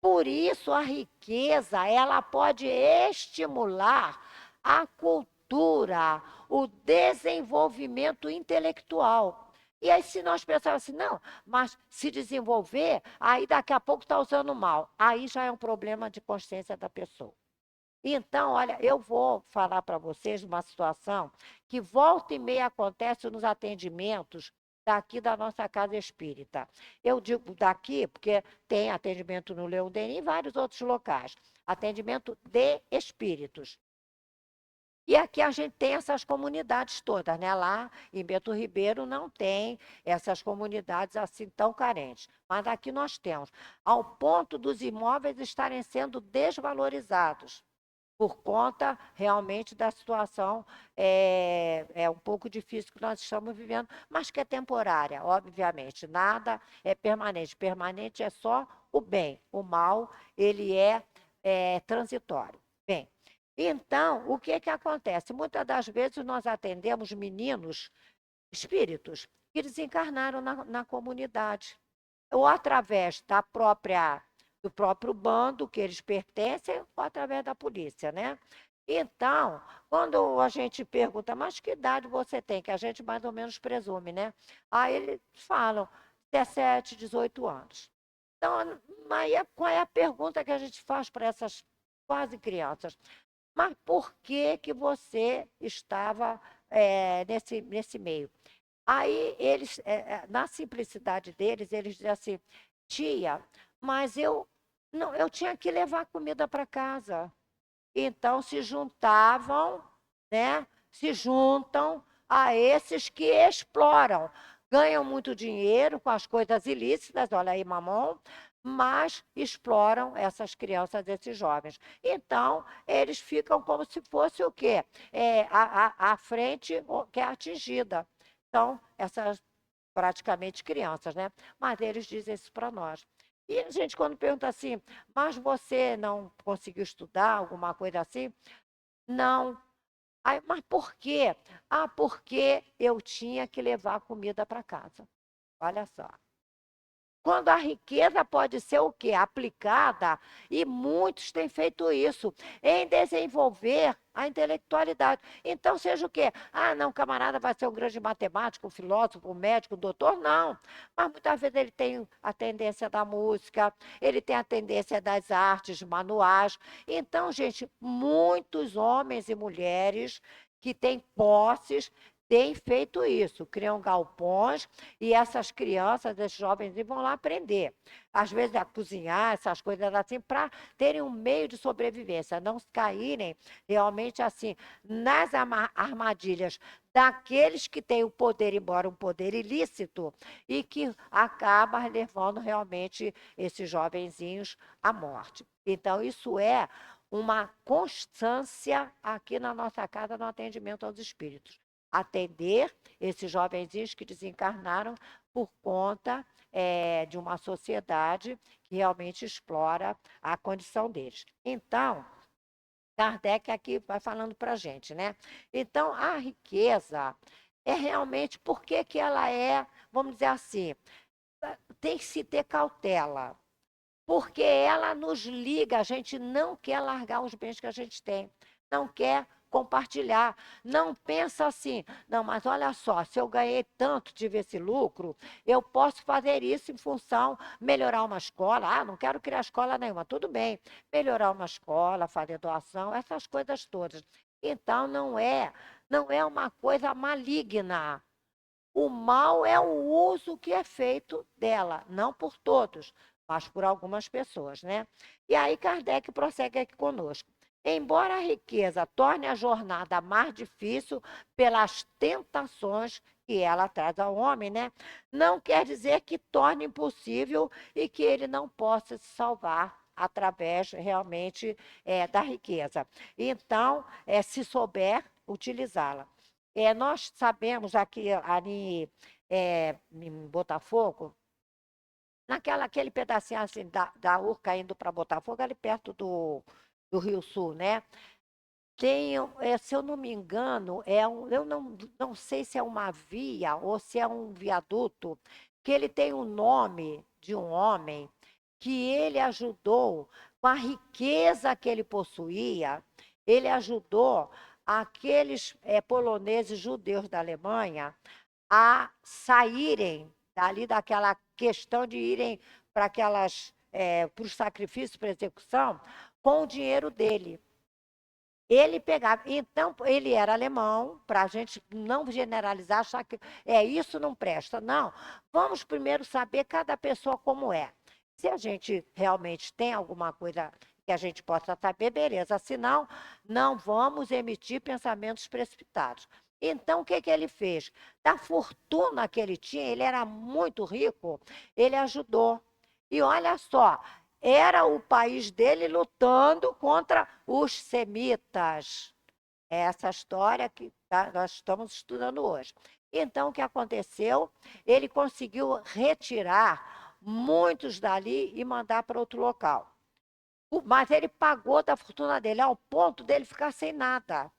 Por isso, a riqueza, ela pode estimular a cultura, o desenvolvimento intelectual. E aí, se nós pensarmos assim, não, mas se desenvolver, aí daqui a pouco está usando mal. Aí já é um problema de consciência da pessoa. Então, olha, eu vou falar para vocês uma situação que volta e meia acontece nos atendimentos daqui da nossa casa espírita. Eu digo daqui porque tem atendimento no Leão Denis e vários outros locais. Atendimento de espíritos. E aqui a gente tem essas comunidades todas, né? Lá em Bento Ribeiro não tem essas comunidades assim tão carentes. Mas aqui nós temos, ao ponto dos imóveis estarem sendo desvalorizados por conta realmente da situação um pouco difícil que nós estamos vivendo, mas que é temporária, obviamente. Nada é permanente. Permanente é só o bem. O mal, ele é transitório. Bem, então, o que acontece? Muitas das vezes nós atendemos meninos, espíritos, que desencarnaram na comunidade, ou através do próprio bando que eles pertencem, ou através da polícia, né? Então, quando a gente pergunta, mas que idade você tem? Que a gente mais ou menos presume, né? Aí eles falam 17, 18 anos. Então, qual é a pergunta que a gente faz para essas quase crianças? Mas por que você estava nesse meio? Aí eles, na simplicidade deles, eles dizem assim, tia, mas eu tinha que levar comida para casa. Então se juntavam, né? Se juntam a esses que exploram. Ganham muito dinheiro com as coisas ilícitas, olha aí, mamão, mas exploram essas crianças, esses jovens. Então, eles ficam como se fosse o quê? A frente que é atingida. Então, essas praticamente crianças, né? Mas eles dizem isso para nós. E a gente, quando pergunta assim, mas você não conseguiu estudar, alguma coisa assim? Não. Aí, mas por quê? Ah, porque eu tinha que levar comida para casa. Olha só. Quando a riqueza pode ser o quê? Aplicada, e muitos têm feito isso, em desenvolver a intelectualidade. Então, seja o quê? Ah, não, o camarada vai ser um grande matemático, um filósofo, um médico, um doutor? Não. Mas muitas vezes ele tem a tendência da música, ele tem a tendência das artes manuais. Então, gente, muitos homens e mulheres que têm posses têm feito isso, criam galpões e essas crianças, esses jovens vão lá aprender. Às vezes a cozinhar, essas coisas assim, para terem um meio de sobrevivência, não caírem realmente assim nas armadilhas daqueles que têm o poder, embora um poder ilícito, e que acaba levando realmente esses jovenzinhos à morte. Então, isso é uma constância aqui na nossa casa no atendimento aos espíritos. atender esses jovenzinhos que desencarnaram por conta de uma sociedade que realmente explora a condição deles. Então, Kardec aqui vai falando para a gente, né? Então, a riqueza é realmente, por que que ela é, vamos dizer assim, tem que se ter cautela, porque ela nos liga, a gente não quer largar os bens que a gente tem, não quer compartilhar, não pensa assim, não, mas olha só, se eu ganhei tanto, tive esse lucro, eu posso fazer isso em função, melhorar uma escola, não quero criar escola nenhuma, tudo bem, melhorar uma escola, fazer doação, essas coisas todas. Então, não é uma coisa maligna, o mal é o uso que é feito dela, não por todos, mas por algumas pessoas, né? E aí Kardec prossegue aqui conosco. Embora a riqueza torne a jornada mais difícil pelas tentações que ela traz ao homem, né? Não quer dizer que torne impossível e que ele não possa se salvar através realmente da riqueza. Então, se souber utilizá-la. Nós sabemos aqui ali em Botafogo, aquele pedacinho assim da Urca indo para Botafogo, ali perto do Rio Sul, né? Tem, se eu não me engano, eu não sei se é uma via ou se é um viaduto, que ele tem o nome de um homem que ele ajudou, com a riqueza que ele possuía, ele ajudou aqueles poloneses judeus da Alemanha a saírem dali daquela questão de irem para para os sacrifícios, para a execução, com o dinheiro dele. Ele pegava, então ele era alemão, para a gente não generalizar, achar que isso não presta. Não, vamos primeiro saber cada pessoa como é. Se a gente realmente tem alguma coisa que a gente possa saber, beleza. Senão, não vamos emitir pensamentos precipitados. Então, o que que ele fez? Da fortuna que ele tinha, ele era muito rico, ele ajudou. E olha só, era o país dele lutando contra os semitas. É essa história que nós estamos estudando hoje. Então, o que aconteceu? Ele conseguiu retirar muitos dali e mandar para outro local. Mas ele pagou da fortuna dele, ao ponto dele ficar sem nada.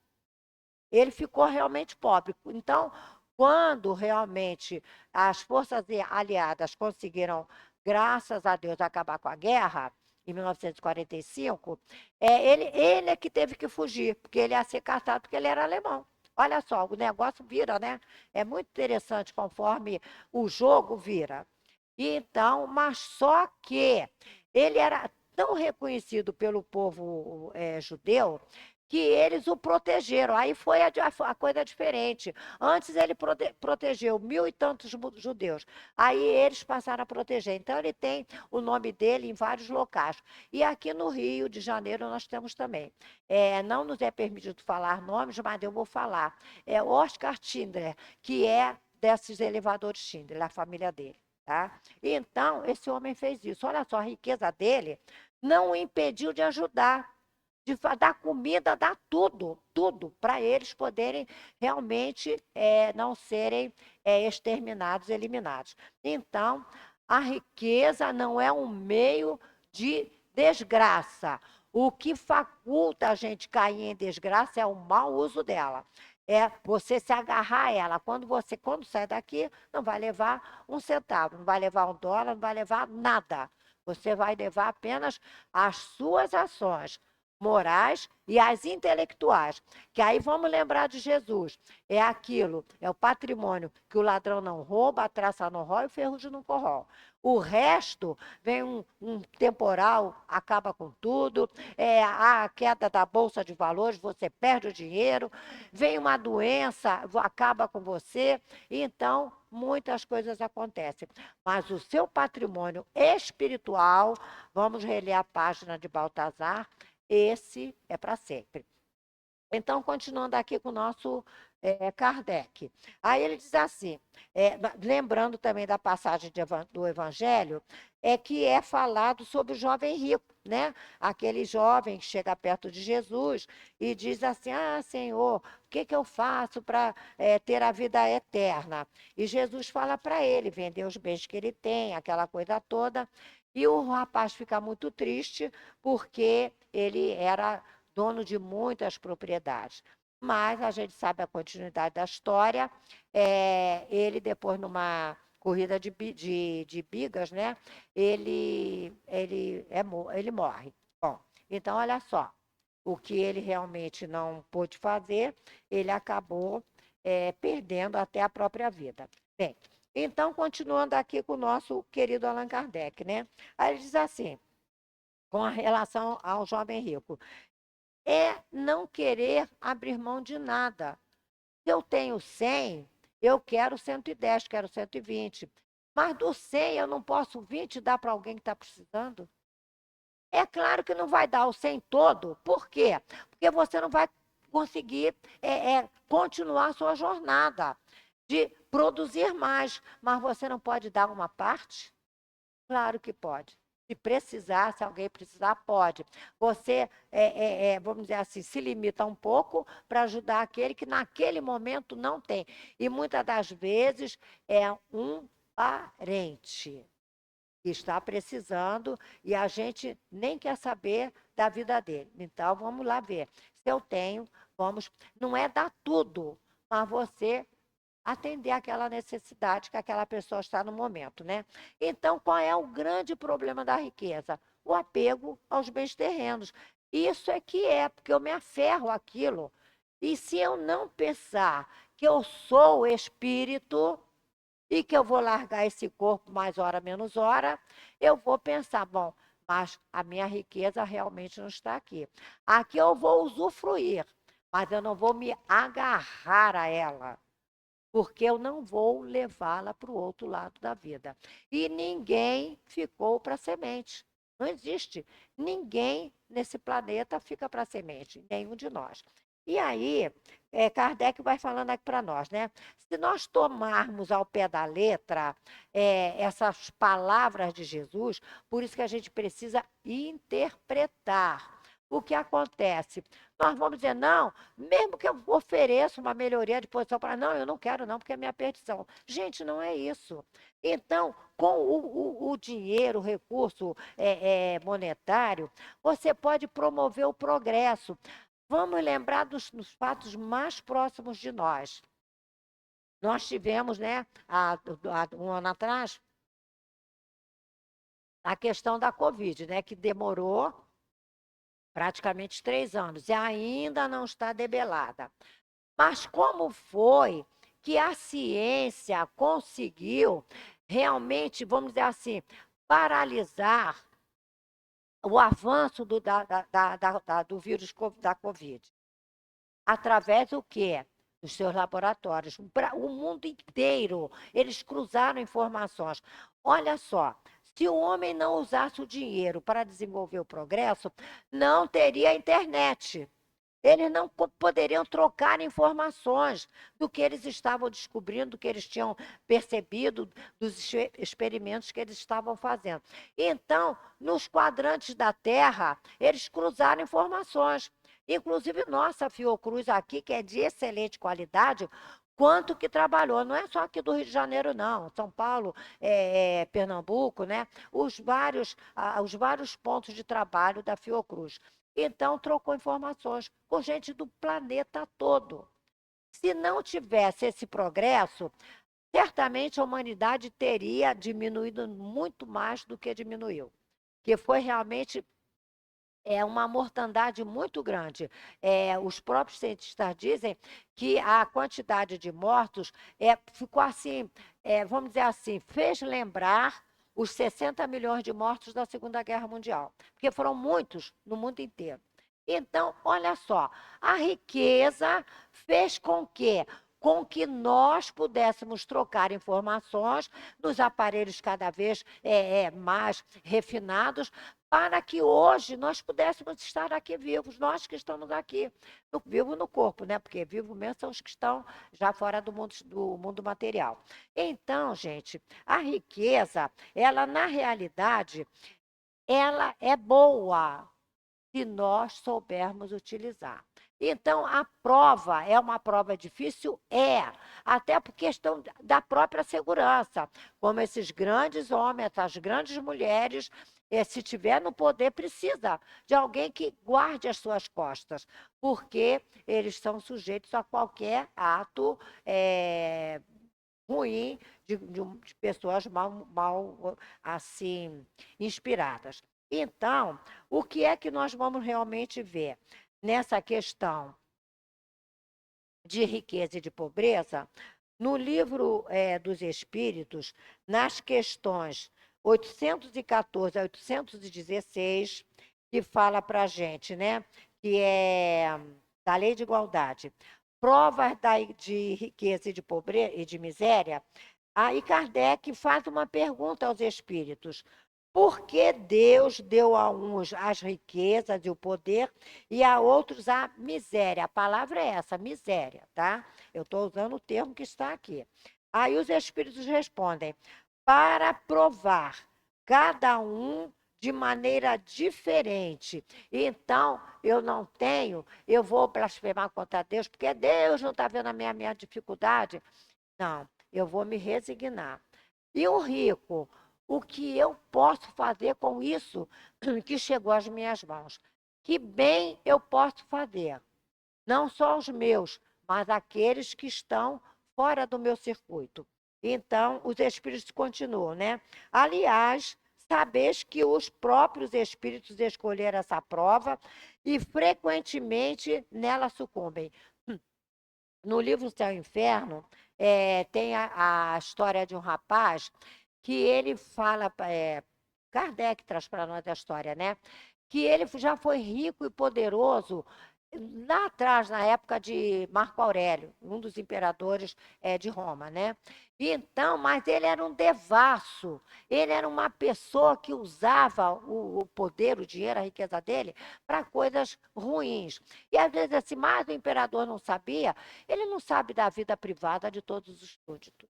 Ele ficou realmente pobre. Então, quando realmente as forças aliadas conseguiram, graças a Deus, acabar com a guerra, em 1945, ele é que teve que fugir, porque ele ia ser caçado, porque ele era alemão. Olha só, o negócio vira, né? É muito interessante conforme o jogo vira. E então, mas só que ele era tão reconhecido pelo povo judeu que eles o protegeram. Aí foi a coisa diferente. Antes ele protegeu 1.000 e tantos judeus. Aí eles passaram a proteger. Então ele tem o nome dele em vários locais. E aqui no Rio de Janeiro nós temos também. Não nos é permitido falar nomes, mas eu vou falar. É Oscar Schindler, que é desses elevadores Schindler, a família dele. Tá? Então, esse homem fez isso. Olha só, a riqueza dele não o impediu de ajudar, de dar comida, dar tudo, tudo, para eles poderem realmente não serem exterminados, eliminados. Então, a riqueza não é um meio de desgraça. O que faculta a gente cair em desgraça é o mau uso dela. É você se agarrar a ela. Quando sai daqui, não vai levar um centavo, não vai levar $1, não vai levar nada. Você vai levar apenas as suas ações morais e as intelectuais. Que aí vamos lembrar de Jesus. É aquilo, é o patrimônio que o ladrão não rouba, a traça não rói, o ferrugem não corrói. O resto, vem um temporal, acaba com tudo, a queda da bolsa de valores, você perde o dinheiro, vem uma doença, acaba com você, então muitas coisas acontecem. Mas o seu patrimônio espiritual, vamos reler a página de Baltazar, esse é para sempre. Então, continuando aqui com o nosso Kardec. Aí ele diz assim, lembrando também da passagem do Evangelho, que é falado sobre o jovem rico, né? Aquele jovem que chega perto de Jesus e diz assim, Senhor, o que eu faço para ter a vida eterna? E Jesus fala para ele, vender os bens que ele tem, aquela coisa toda, e o rapaz fica muito triste porque ele era dono de muitas propriedades. Mas a gente sabe a continuidade da história. Ele, depois, numa corrida de bigas, né? Ele morre. Bom, então, olha só. O que ele realmente não pôde fazer, ele acabou perdendo até a própria vida. Bem, então, continuando aqui com o nosso querido Allan Kardec, né? Aí ele diz assim, com a relação ao jovem rico, não querer abrir mão de nada. Se eu tenho 100, eu quero 110, quero 120. Mas do 100 eu não posso 20 dar para alguém que está precisando? É claro que não vai dar o 100 todo. Por quê? Porque você não vai conseguir continuar a sua jornada de produzir mais. Mas você não pode dar uma parte? Claro que pode. Se precisar, se alguém precisar, pode. Você, vamos dizer assim, se limita um pouco para ajudar aquele que naquele momento não tem. E muitas das vezes é um parente que está precisando e a gente nem quer saber da vida dele. Então, vamos lá ver. Se eu tenho, não é dar tudo, mas você atender aquela necessidade que aquela pessoa está no momento, né? Então, qual é o grande problema da riqueza? O apego aos bens terrenos. Isso porque eu me aferro àquilo. E se eu não pensar que eu sou espírito e que eu vou largar esse corpo mais hora menos hora, eu vou pensar, bom, mas a minha riqueza realmente não está aqui. Aqui eu vou usufruir, mas eu não vou me agarrar a ela, porque eu não vou levá-la para o outro lado da vida. E ninguém ficou para semente. Não existe. Ninguém nesse planeta fica para semente, nenhum de nós. E aí, Kardec vai falando aqui para nós, né? Se nós tomarmos ao pé da letra essas palavras de Jesus, por isso que a gente precisa interpretar. O que acontece? Nós vamos dizer, não, mesmo que eu ofereça uma melhoria de posição para não, eu não quero não, porque é minha perdição. Gente, não é isso. Então, com o dinheiro, o recurso monetário, você pode promover o progresso. Vamos lembrar dos fatos mais próximos de nós. Nós tivemos, né, há um ano atrás, a questão da Covid, né, que demorou praticamente 3 anos e ainda não está debelada. Mas como foi que a ciência conseguiu realmente, vamos dizer assim, paralisar o avanço do vírus da Covid? Através do quê? Dos seus laboratórios. O mundo inteiro, eles cruzaram informações. Olha só, se o homem não usasse o dinheiro para desenvolver o progresso, não teria internet. Eles não poderiam trocar informações do que eles estavam descobrindo, do que eles tinham percebido, dos experimentos que eles estavam fazendo. Então, nos quadrantes da Terra, eles cruzaram informações. Inclusive, nossa Fiocruz aqui, que é de excelente qualidade, quanto que trabalhou. Não é só aqui do Rio de Janeiro, não. São Paulo, Pernambuco, né? Os vários pontos de trabalho da Fiocruz. Então, trocou informações com gente do planeta todo. Se não tivesse esse progresso, certamente a humanidade teria diminuído muito mais do que diminuiu. Que foi realmente uma mortandade muito grande. Os próprios cientistas dizem que a quantidade de mortos ficou assim, vamos dizer assim, fez lembrar os 60 milhões de mortos da Segunda Guerra Mundial, porque foram muitos no mundo inteiro. Então, olha só, a riqueza fez com que, com que nós pudéssemos trocar informações nos aparelhos cada vez mais refinados, para que hoje nós pudéssemos estar aqui vivos, nós que estamos aqui, vivos no corpo, né? Porque vivos mesmo são os que estão já fora do mundo material. Então, gente, a riqueza, ela na realidade, ela é boa se nós soubermos utilizar. Então, a prova é uma prova difícil? É, até por questão da própria segurança. Como esses grandes homens, essas grandes mulheres, se tiver no poder, precisa de alguém que guarde as suas costas, porque eles são sujeitos a qualquer ato ruim de pessoas mal assim, inspiradas. Então, o que é que nós vamos realmente ver nessa questão de riqueza e de pobreza? No livro dos Espíritos, nas questões 814 a 816, que fala para a gente, né, que é da Lei de Igualdade, provas de riqueza e de pobreza e de miséria, aí Kardec faz uma pergunta aos espíritos: por que Deus deu a uns as riquezas e o poder e a outros a miséria? A palavra é essa, miséria, tá? Eu estou usando o termo que está aqui. Aí os espíritos respondem: para provar cada um de maneira diferente. Então, eu vou blasfemar contra Deus, porque Deus não está vendo a minha dificuldade. Não, eu vou me resignar. E o rico, o que eu posso fazer com isso que chegou às minhas mãos? Que bem eu posso fazer? Não só os meus, mas aqueles que estão fora do meu circuito. Então, os espíritos continuam, né? Aliás, sabeis que os próprios espíritos escolheram essa prova e frequentemente nela sucumbem. No livro Céu e Inferno, tem a história de um rapaz que ele fala, Kardec traz para nós a história, né? Que ele já foi rico e poderoso lá atrás, na época de Marco Aurélio, um dos imperadores de Roma, né? Então, mas ele era um devasso, ele era uma pessoa que usava o poder, o dinheiro, a riqueza dele para coisas ruins. E às vezes, assim, mas o imperador não sabia, ele não sabe da vida privada de todos os súditos,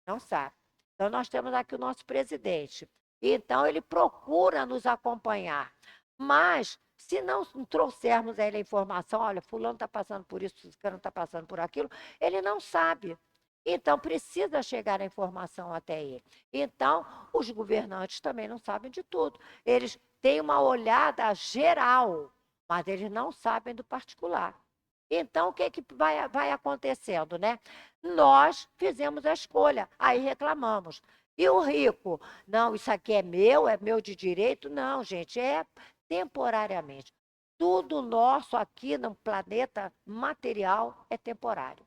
não sabe. Então, nós temos aqui o nosso presidente. Então, ele procura nos acompanhar. Mas, se não trouxermos a ele a informação, olha, fulano está passando por isso, fulano está passando por aquilo, ele não sabe. Então, precisa chegar a informação até ele. Então, os governantes também não sabem de tudo. Eles têm uma olhada geral, mas eles não sabem do particular. Então, o que vai acontecendo, né? Nós fizemos a escolha, aí reclamamos. E o rico? Não, isso aqui é meu de direito? Não, gente, é temporariamente. Tudo nosso aqui no planeta material é temporário.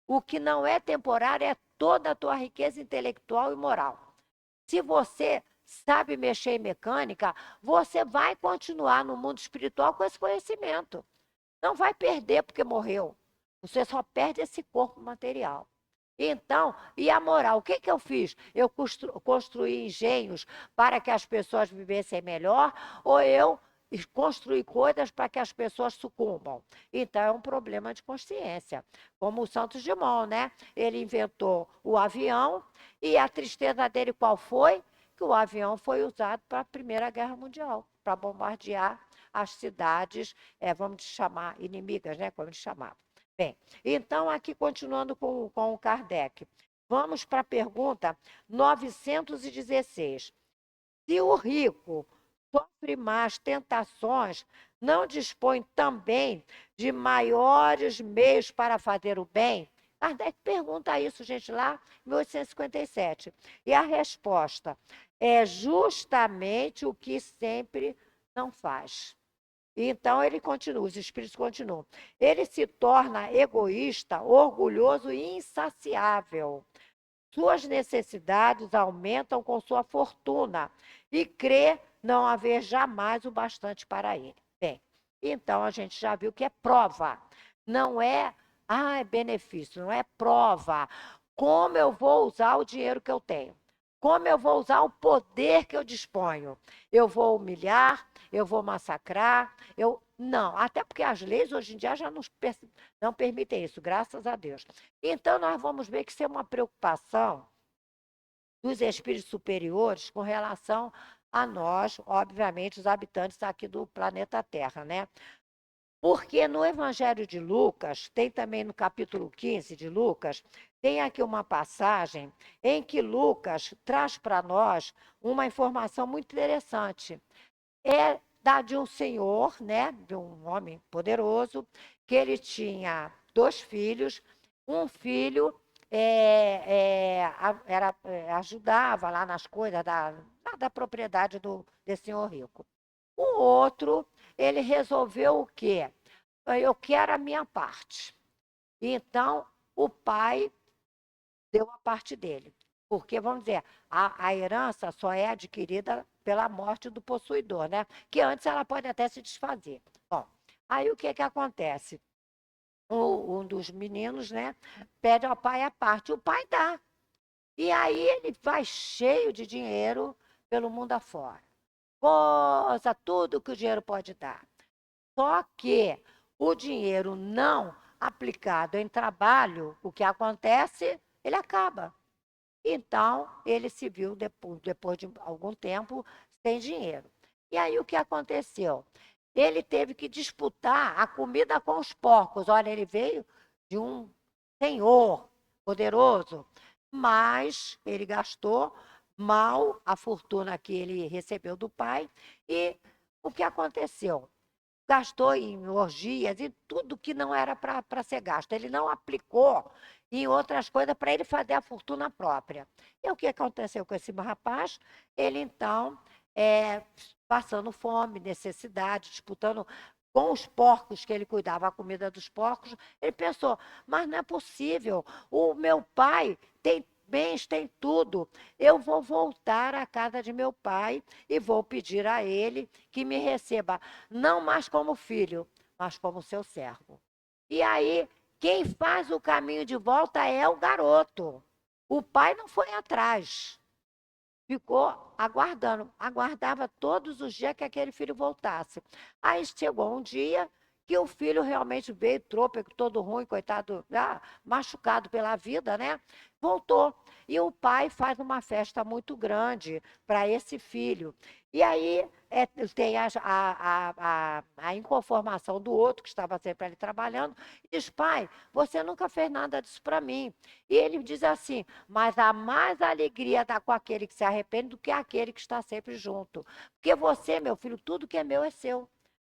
O que não é temporário é toda a tua riqueza intelectual e moral. Se você sabe mexer em mecânica, você vai continuar no mundo espiritual com esse conhecimento. Não vai perder porque morreu. Você só perde esse corpo material. Então, e a moral? O que eu fiz? Eu construí engenhos para que as pessoas vivessem melhor ou eu construí coisas para que as pessoas sucumbam? Então, é um problema de consciência. Como o Santos Dumont, né? Ele inventou o avião e a tristeza dele qual foi? Que o avião foi usado para a Primeira Guerra Mundial, para bombardear as cidades, vamos chamar, inimigas, né? Como eles chamavam. Bem, então, aqui continuando com o Kardec, vamos para a pergunta 916. Se o rico sofre mais tentações, não dispõe também de maiores meios para fazer o bem? Kardec pergunta isso, gente, lá em 1857. E a resposta é justamente o que sempre não faz. Então ele continua, os espíritos continuam. Ele se torna egoísta, orgulhoso e insaciável. Suas necessidades aumentam com sua fortuna e crê não haver jamais o bastante para ele. Bem, então a gente já viu que é prova. Não é é benefício, não é prova. Como eu vou usar o dinheiro que eu tenho? Como eu vou usar o poder que eu disponho? Eu vou humilhar? Eu vou massacrar? Não, até porque as leis hoje em dia já não permitem isso, graças a Deus. Então, nós vamos ver que isso é uma preocupação dos espíritos superiores com relação a nós, obviamente, os habitantes aqui do planeta Terra, né? Porque no Evangelho de Lucas, tem também no capítulo 15 de Lucas, tem aqui uma passagem em que Lucas traz para nós uma informação muito interessante. É da de um senhor, né, de um homem poderoso, que ele tinha 2 filhos. Um filho ajudava lá nas coisas da propriedade desse senhor rico. O outro, ele resolveu o quê? Eu quero a minha parte. Então, o pai deu a parte dele. Porque, vamos dizer, a herança só é adquirida pela morte do possuidor, né? Que antes ela pode até se desfazer. Bom, aí o que que acontece? Um dos meninos, né, pede ao pai a parte. O pai dá. E aí ele vai cheio de dinheiro pelo mundo afora. Goza tudo que o dinheiro pode dar. Só que o dinheiro não aplicado em trabalho, o que acontece? Ele acaba. Então, ele se viu, depois de algum tempo, sem dinheiro. E aí, o que aconteceu? Ele teve que disputar a comida com os porcos. Olha, ele veio de um senhor poderoso, mas ele gastou mal a fortuna que ele recebeu do pai. E o que aconteceu? Gastou em orgias e tudo que não era para ser gasto. Ele não aplicou em outras coisas para ele fazer a fortuna própria. E o que aconteceu com esse rapaz? Ele, então, passando fome, necessidade, disputando com os porcos que ele cuidava, a comida dos porcos, ele pensou, mas não é possível, o meu pai tem bens, tem tudo, eu vou voltar à casa de meu pai e vou pedir a ele que me receba, não mais como filho, mas como seu servo. E aí, quem faz o caminho de volta é o garoto. O pai não foi atrás. Ficou aguardando, aguardava todos os dias que aquele filho voltasse. Aí chegou um dia que o filho realmente veio, trôpego, todo ruim, coitado, machucado pela vida, né? Voltou. E o pai faz uma festa muito grande para esse filho. E aí tem a inconformação do outro, que estava sempre ali trabalhando, e diz: pai, você nunca fez nada disso para mim. E ele diz assim: mas há mais alegria dar com aquele que se arrepende do que aquele que está sempre junto. Porque você, meu filho, tudo que é meu é seu.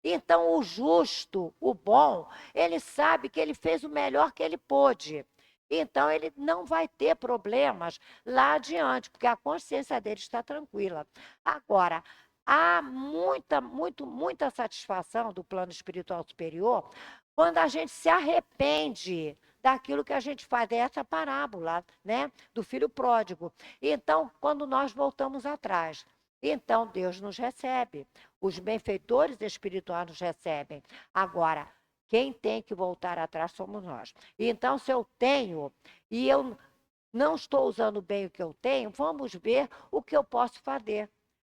Então, o justo, o bom, ele sabe que ele fez o melhor que ele pôde. Então, ele não vai ter problemas lá adiante, porque a consciência dele está tranquila. Agora, há muita satisfação do plano espiritual superior quando a gente se arrepende daquilo que a gente faz. É essa parábola, né, do filho pródigo. Então, quando nós voltamos atrás, então Deus nos recebe. Os benfeitores espirituais nos recebem. Agora, quem tem que voltar atrás somos nós. Então, se eu tenho e eu não estou usando bem o que eu tenho, vamos ver o que eu posso fazer.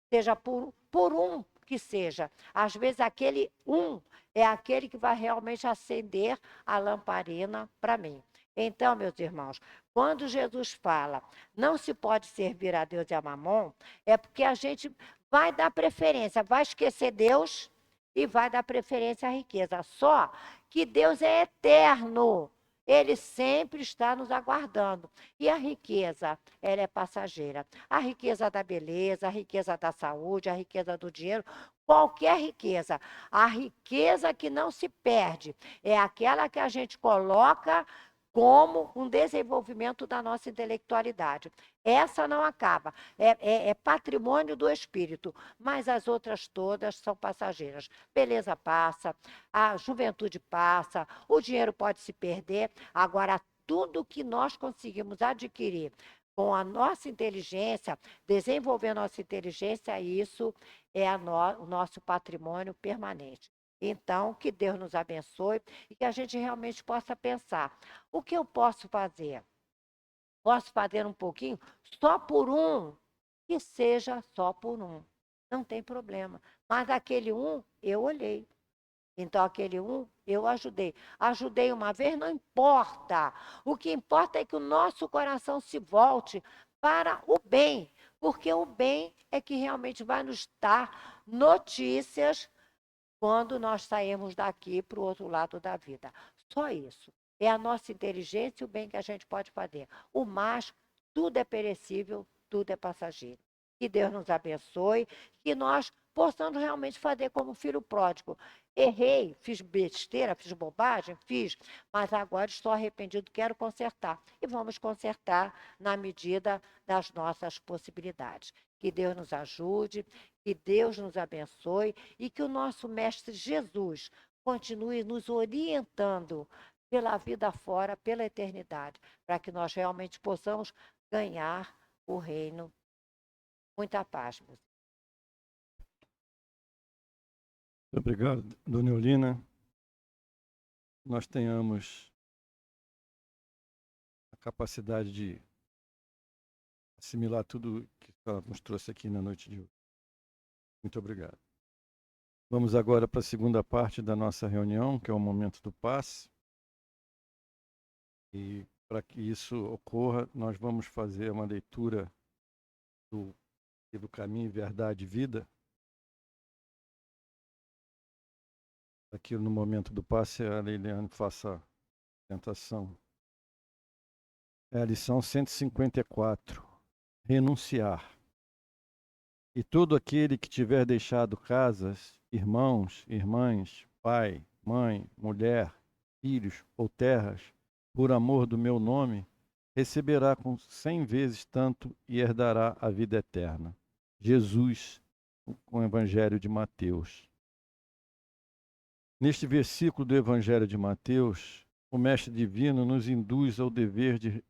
Seja por um que seja. Às vezes, aquele um é aquele que vai realmente acender a lamparina para mim. Então, meus irmãos, quando Jesus fala não se pode servir a Deus e a Mamon, é porque a gente vai dar preferência, vai esquecer Deus e vai dar preferência à riqueza. Só que Deus é eterno. Ele sempre está nos aguardando. E a riqueza, ela é passageira. A riqueza da beleza, a riqueza da saúde, a riqueza do dinheiro, qualquer riqueza. A riqueza que não se perde é aquela que a gente coloca como um desenvolvimento da nossa intelectualidade. Essa não acaba, é patrimônio do espírito, mas as outras todas são passageiras. Beleza passa, a juventude passa, o dinheiro pode se perder, agora tudo que nós conseguimos adquirir com a nossa inteligência, desenvolver nossa inteligência, isso é o nosso patrimônio permanente. Então, que Deus nos abençoe e que a gente realmente possa pensar: o que eu posso fazer? Posso fazer um pouquinho só por um? Que seja só por um. Não tem problema. Mas aquele um, eu olhei. Então, aquele um, eu ajudei. Ajudei uma vez, não importa. O que importa é que o nosso coração se volte para o bem, porque o bem é que realmente vai nos dar notícias quando nós saímos daqui para o outro lado da vida. Só isso. É a nossa inteligência e o bem que a gente pode fazer. O mais, tudo é perecível, tudo é passageiro. Que Deus nos abençoe, que nós possamos realmente fazer como o filho pródigo. Errei, fiz besteira, fiz bobagem, fiz, mas agora estou arrependido, quero consertar. E vamos consertar na medida das nossas possibilidades. Que Deus nos ajude, que Deus nos abençoe e que o nosso Mestre Jesus continue nos orientando pela vida fora, pela eternidade, para que nós realmente possamos ganhar o reino. Muita paz, meus. Muito obrigado, dona Eulina. Nós tenhamos a capacidade de assimilar tudo que ela nos trouxe aqui na noite de hoje. Muito obrigado. Vamos agora para a segunda parte da nossa reunião, que é o momento do passe. E para que isso ocorra, nós vamos fazer uma leitura do livro Caminho, Verdade e Vida. Aqui no momento do passe, a Leiliane faça a tentação. É a lição 154. Renunciar. E todo aquele que tiver deixado casas, irmãos, irmãs, pai, mãe, mulher, filhos ou terras, por amor do meu nome, receberá com 100 vezes tanto e herdará a vida eterna. Jesus, com o Evangelho de Mateus. Neste versículo do Evangelho de Mateus, o Mestre Divino nos induz ao dever de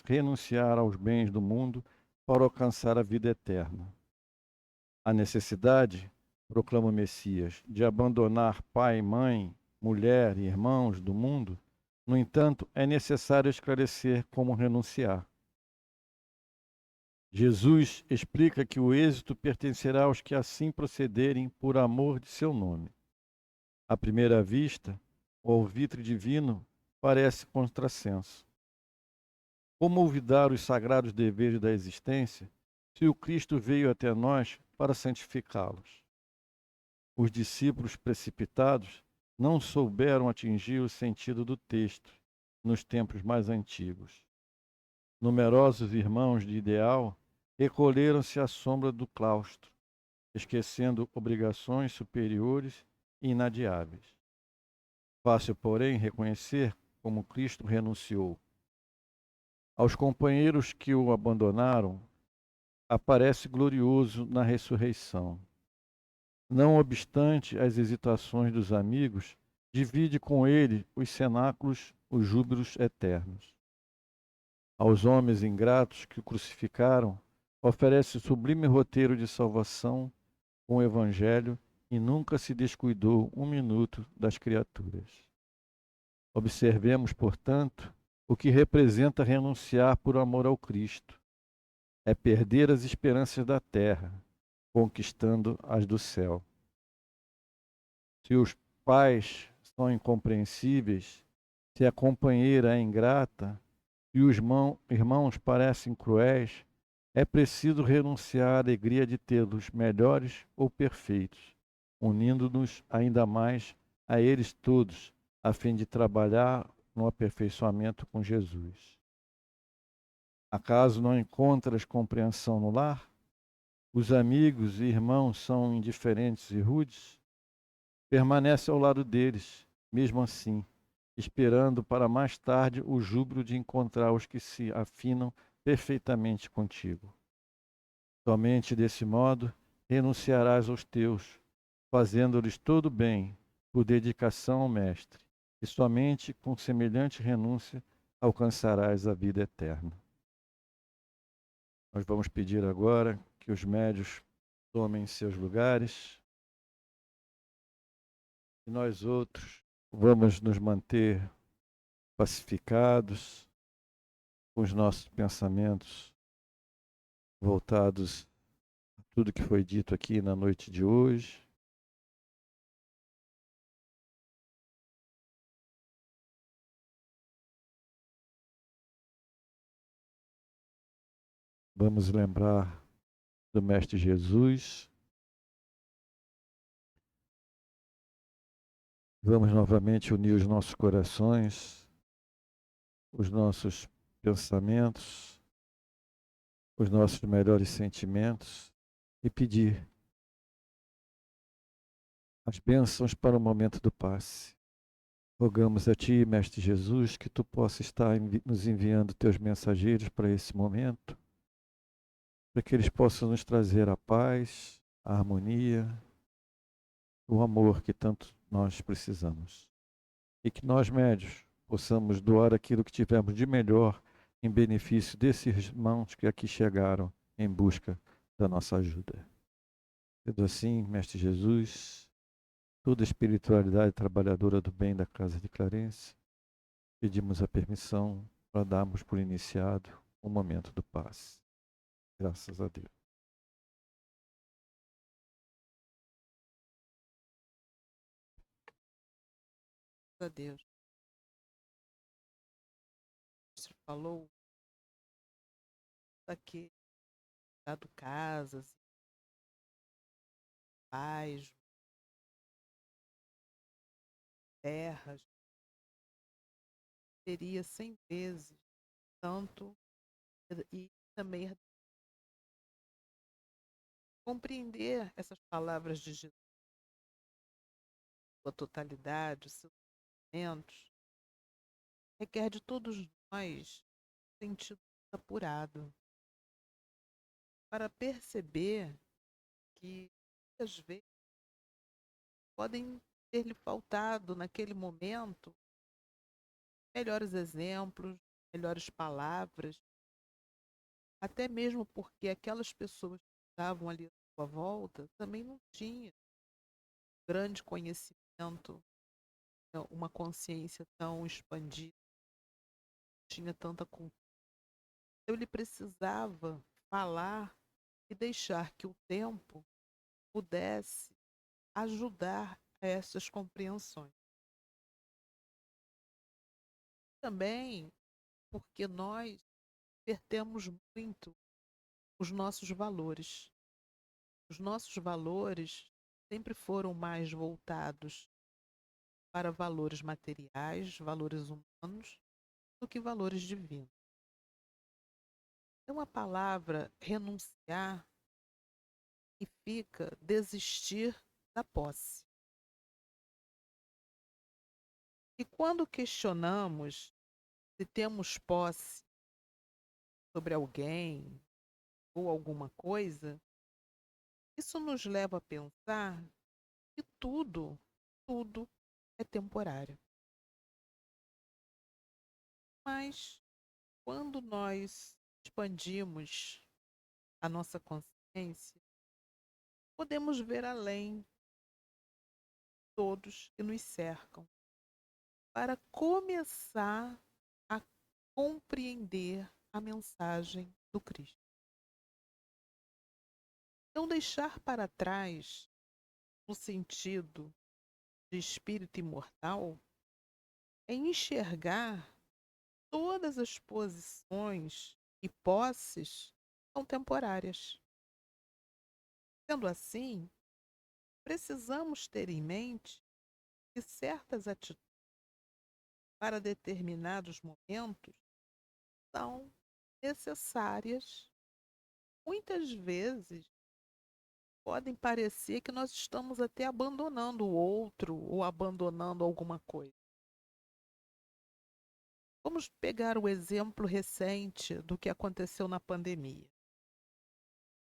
renunciar aos bens do mundo para alcançar a vida eterna. A necessidade, proclama o Messias, de abandonar pai, mãe, mulher e irmãos do mundo, no entanto, é necessário esclarecer como renunciar. Jesus explica que o êxito pertencerá aos que assim procederem por amor de seu nome. À primeira vista, o alvitre divino parece contrassenso. Como olvidar os sagrados deveres da existência se o Cristo veio até nós para santificá-los? Os discípulos precipitados não souberam atingir o sentido do texto nos tempos mais antigos. Numerosos irmãos de ideal recolheram-se à sombra do claustro, esquecendo obrigações superiores e inadiáveis. Fácil, porém, reconhecer como Cristo renunciou. Aos companheiros que o abandonaram, aparece glorioso na ressurreição. Não obstante as hesitações dos amigos, divide com ele os cenáculos, os júbilos eternos. Aos homens ingratos que o crucificaram, oferece o sublime roteiro de salvação com o Evangelho e nunca se descuidou um minuto das criaturas. Observemos, portanto, o que representa renunciar por amor ao Cristo. É perder as esperanças da terra, conquistando as do céu. Se os pais são incompreensíveis, se a companheira é ingrata e os irmãos parecem cruéis, é preciso renunciar à alegria de tê-los melhores ou perfeitos, unindo-nos ainda mais a eles todos, a fim de trabalhar no aperfeiçoamento com Jesus. Acaso não encontras compreensão no lar? Os amigos e irmãos são indiferentes e rudes? Permanece ao lado deles, mesmo assim, esperando para mais tarde o júbilo de encontrar os que se afinam perfeitamente contigo. Somente desse modo renunciarás aos teus, fazendo-lhes todo bem, por dedicação ao Mestre, e somente com semelhante renúncia alcançarás a vida eterna. Nós vamos pedir agora que os médios tomem seus lugares. E nós outros vamos nos manter pacificados, com os nossos pensamentos voltados a tudo que foi dito aqui na noite de hoje. Vamos lembrar do Mestre Jesus. Vamos novamente unir os nossos corações, os nossos pensamentos, os nossos melhores sentimentos e pedir as bênçãos para o momento do passe. Rogamos a Ti, Mestre Jesus, que Tu possa estar nos enviando Teus mensageiros para esse momento, para que eles possam nos trazer a paz, a harmonia, o amor que tanto nós precisamos. E que nós, médios, possamos doar aquilo que tivermos de melhor em benefício desses irmãos que aqui chegaram em busca da nossa ajuda. Sendo assim, Mestre Jesus, toda a espiritualidade trabalhadora do bem da Casa de Clarence, pedimos a permissão para darmos por iniciado o momento do passe. Graças a Deus. A Deus. Você falou aqui, dado casas, pais, terras, teria 100 vezes tanto e também compreender essas palavras de Jesus, sua totalidade, os seus sentimentos, requer de todos nós sentido apurado para perceber que muitas vezes podem ter-lhe faltado naquele momento melhores exemplos, melhores palavras, até mesmo porque aquelas pessoas que estavam ali à sua volta também não tinham grande conhecimento, uma consciência tão expandida, não tinha tanta cultura. Então ele precisava falar e deixar que o tempo pudesse ajudar a essas compreensões. Também porque nós perdemos muito os nossos valores. Os nossos valores sempre foram mais voltados para valores materiais, valores humanos, do que valores divinos. Então a palavra renunciar significa desistir da posse. E quando questionamos se temos posse sobre alguém ou alguma coisa, isso nos leva a pensar que tudo é temporário. Mas quando nós expandimos a nossa consciência, podemos ver além de todos que nos cercam, para começar a compreender a mensagem do Cristo. Então, deixar para trás no sentido de espírito imortal é enxergar todas as posições e posses são temporárias. Sendo assim, precisamos ter em mente que certas atitudes para determinados momentos são necessárias. Muitas vezes podem parecer que nós estamos até abandonando o outro ou abandonando alguma coisa. Vamos pegar o exemplo recente do que aconteceu na pandemia.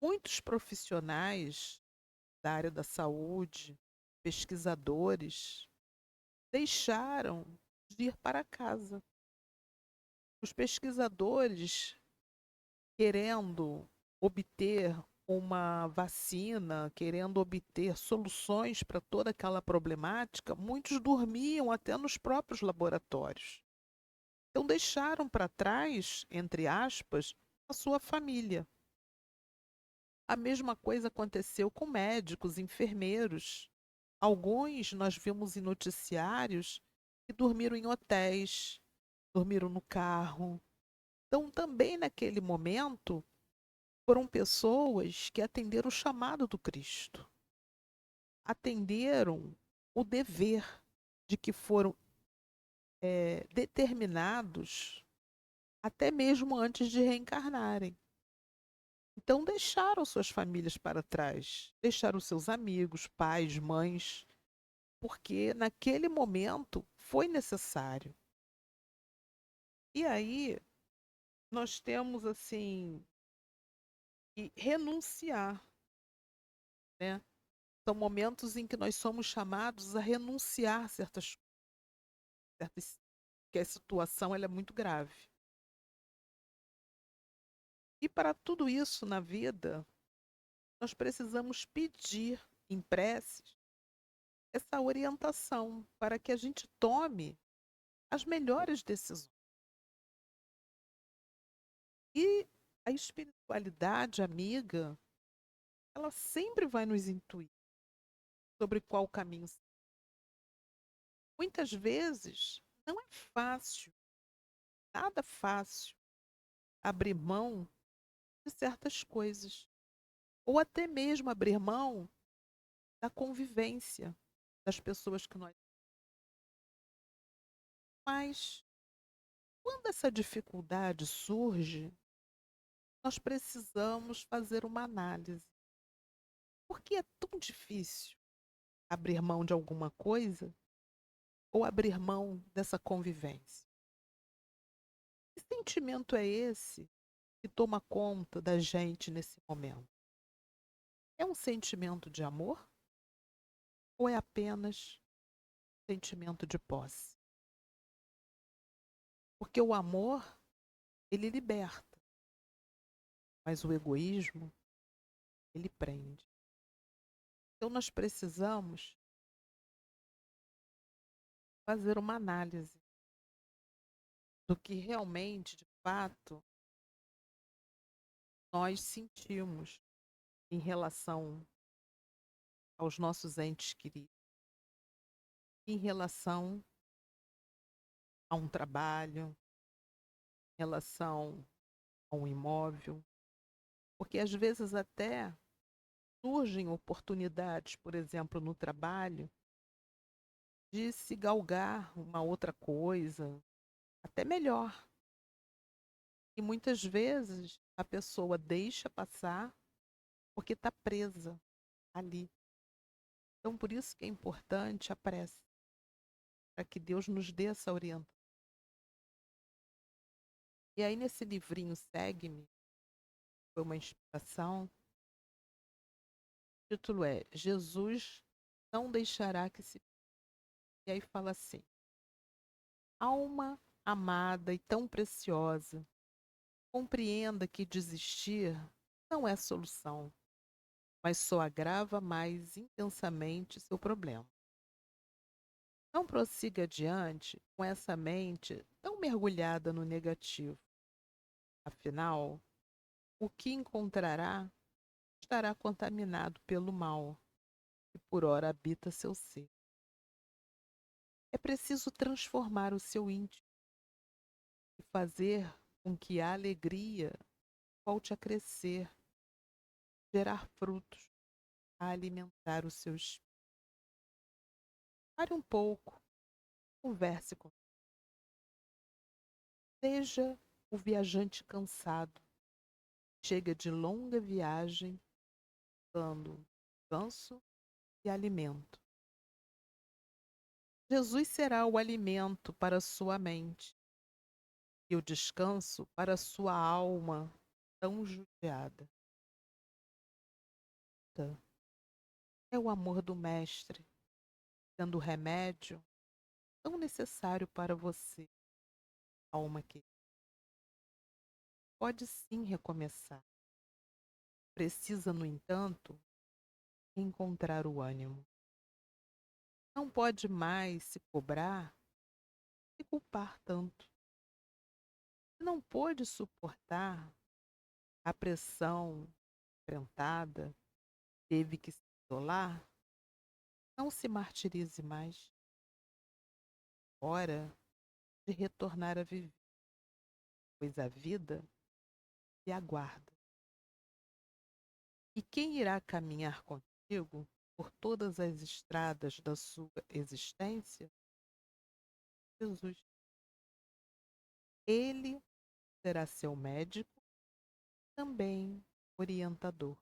Muitos profissionais da área da saúde, pesquisadores, deixaram de ir para casa. Os pesquisadores, querendo obter uma vacina, querendo obter soluções para toda aquela problemática, muitos dormiam até nos próprios laboratórios. Então deixaram para trás, entre aspas, a sua família. A mesma coisa aconteceu com médicos, enfermeiros. Alguns nós vimos em noticiários que dormiram em hotéis, dormiram no carro. Então, também naquele momento, foram pessoas que atenderam o chamado do Cristo, atenderam o dever de que foram determinados até mesmo antes de reencarnarem. Então, deixaram suas famílias para trás, deixaram seus amigos, pais, mães, porque naquele momento foi necessário. E aí, nós temos assim que renunciar, né? São momentos em que nós somos chamados a renunciar certas que a situação ela é muito grave. E para tudo isso na vida, nós precisamos pedir em preces essa orientação para que a gente tome as melhores decisões. E a espiritualidade amiga, ela sempre vai nos intuir sobre qual caminho. Muitas vezes não é fácil, nada fácil, abrir mão de certas coisas. Ou até mesmo abrir mão da convivência das pessoas que nós. Mas quando essa dificuldade surge, nós precisamos fazer uma análise. Por que é tão difícil abrir mão de alguma coisa ou abrir mão dessa convivência? Que sentimento é esse que toma conta da gente nesse momento? É um sentimento de amor ou é apenas sentimento de posse? Porque o amor, ele liberta, mas o egoísmo, ele prende. Então nós precisamos fazer uma análise do que realmente, de fato, nós sentimos em relação aos nossos entes queridos, em relação a um trabalho, em relação a um imóvel, porque às vezes até surgem oportunidades, por exemplo, no trabalho, de se galgar uma outra coisa, até melhor. E muitas vezes a pessoa deixa passar porque está presa ali. Então, por isso que é importante a prece, para que Deus nos dê essa orientação. E aí, nesse livrinho Segue-me, foi uma inspiração. O título é Jesus não deixará que se. E aí fala assim: alma amada e tão preciosa, compreenda que desistir não é solução, mas só agrava mais intensamente seu problema. Não prossiga adiante com essa mente tão mergulhada no negativo. Afinal, o que encontrará estará contaminado pelo mal que por ora habita seu ser. É preciso transformar o seu íntimo e fazer com que a alegria volte a crescer, gerar frutos, a alimentar o seu espírito. Pare um pouco, converse com. Seja o viajante cansado, chega de longa viagem, dando descanso e alimento. Jesus será o alimento para a sua mente e o descanso para a sua alma tão judiada. É o amor do Mestre, sendo o remédio tão necessário para você, alma que pode sim recomeçar. precisa, no entanto, encontrar o ânimo. Não pode mais se cobrar e culpar tanto. Não pôde suportar a pressão enfrentada, teve que se isolar, não se martirize mais. Hora de retornar a viver, pois a vida se aguarda. E quem irá caminhar contigo por todas as estradas da sua existência? Jesus. Ele será seu médico, também orientador,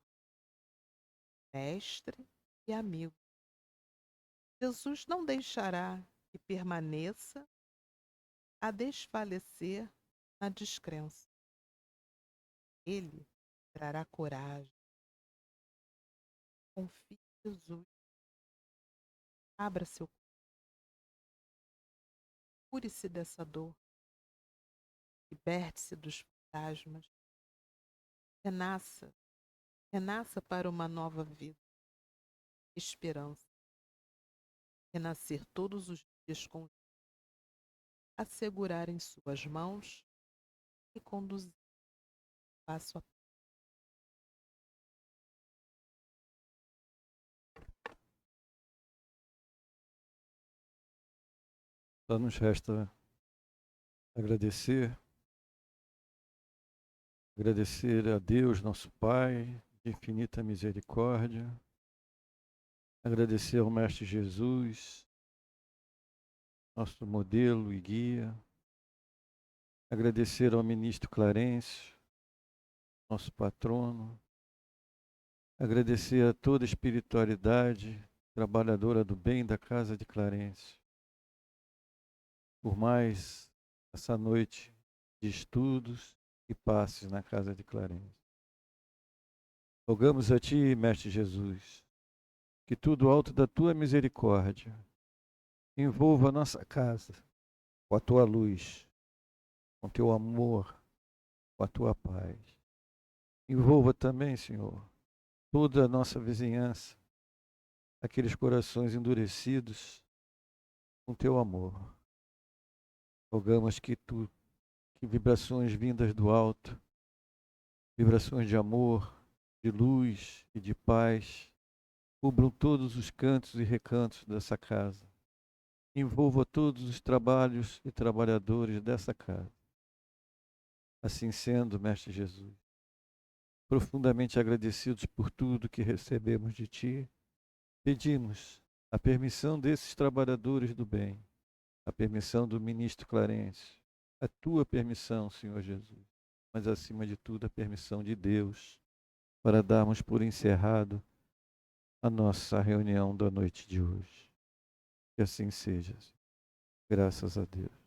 mestre e amigo. Jesus não deixará que permaneça a desfalecer na descrença. Ele trará coragem. Confie em Jesus. Abra seu coração. Cure-se dessa dor. Liberte-se dos fantasmas. Renasça. Renasça para uma nova vida. Esperança. Renascer todos os dias com a segurar em suas mãos e conduzir passo a passo. Só nos resta agradecer a Deus, nosso Pai, de infinita misericórdia, agradecer ao Mestre Jesus, nosso modelo e guia, agradecer ao ministro Clarencio, nosso patrono, agradecer a toda a espiritualidade trabalhadora do bem da casa de Clarencio, por mais essa noite de estudos e passes na casa de Clarencio. Rogamos a Ti, Mestre Jesus, que tudo alto da Tua misericórdia envolva a nossa casa com a Tua luz, com o Teu amor, com a Tua paz. Envolva também, Senhor, toda a nossa vizinhança, aqueles corações endurecidos com Teu amor. Rogamos que vibrações vindas do alto, vibrações de amor, de luz e de paz, cubram todos os cantos e recantos dessa casa. Envolva todos os trabalhos e trabalhadores dessa casa. Assim sendo, Mestre Jesus, profundamente agradecidos por tudo que recebemos de Ti, pedimos a permissão desses trabalhadores do bem, a permissão do ministro Clarencio, a Tua permissão, Senhor Jesus, mas acima de tudo a permissão de Deus, para darmos por encerrado a nossa reunião da noite de hoje. Que assim seja. Graças a Deus.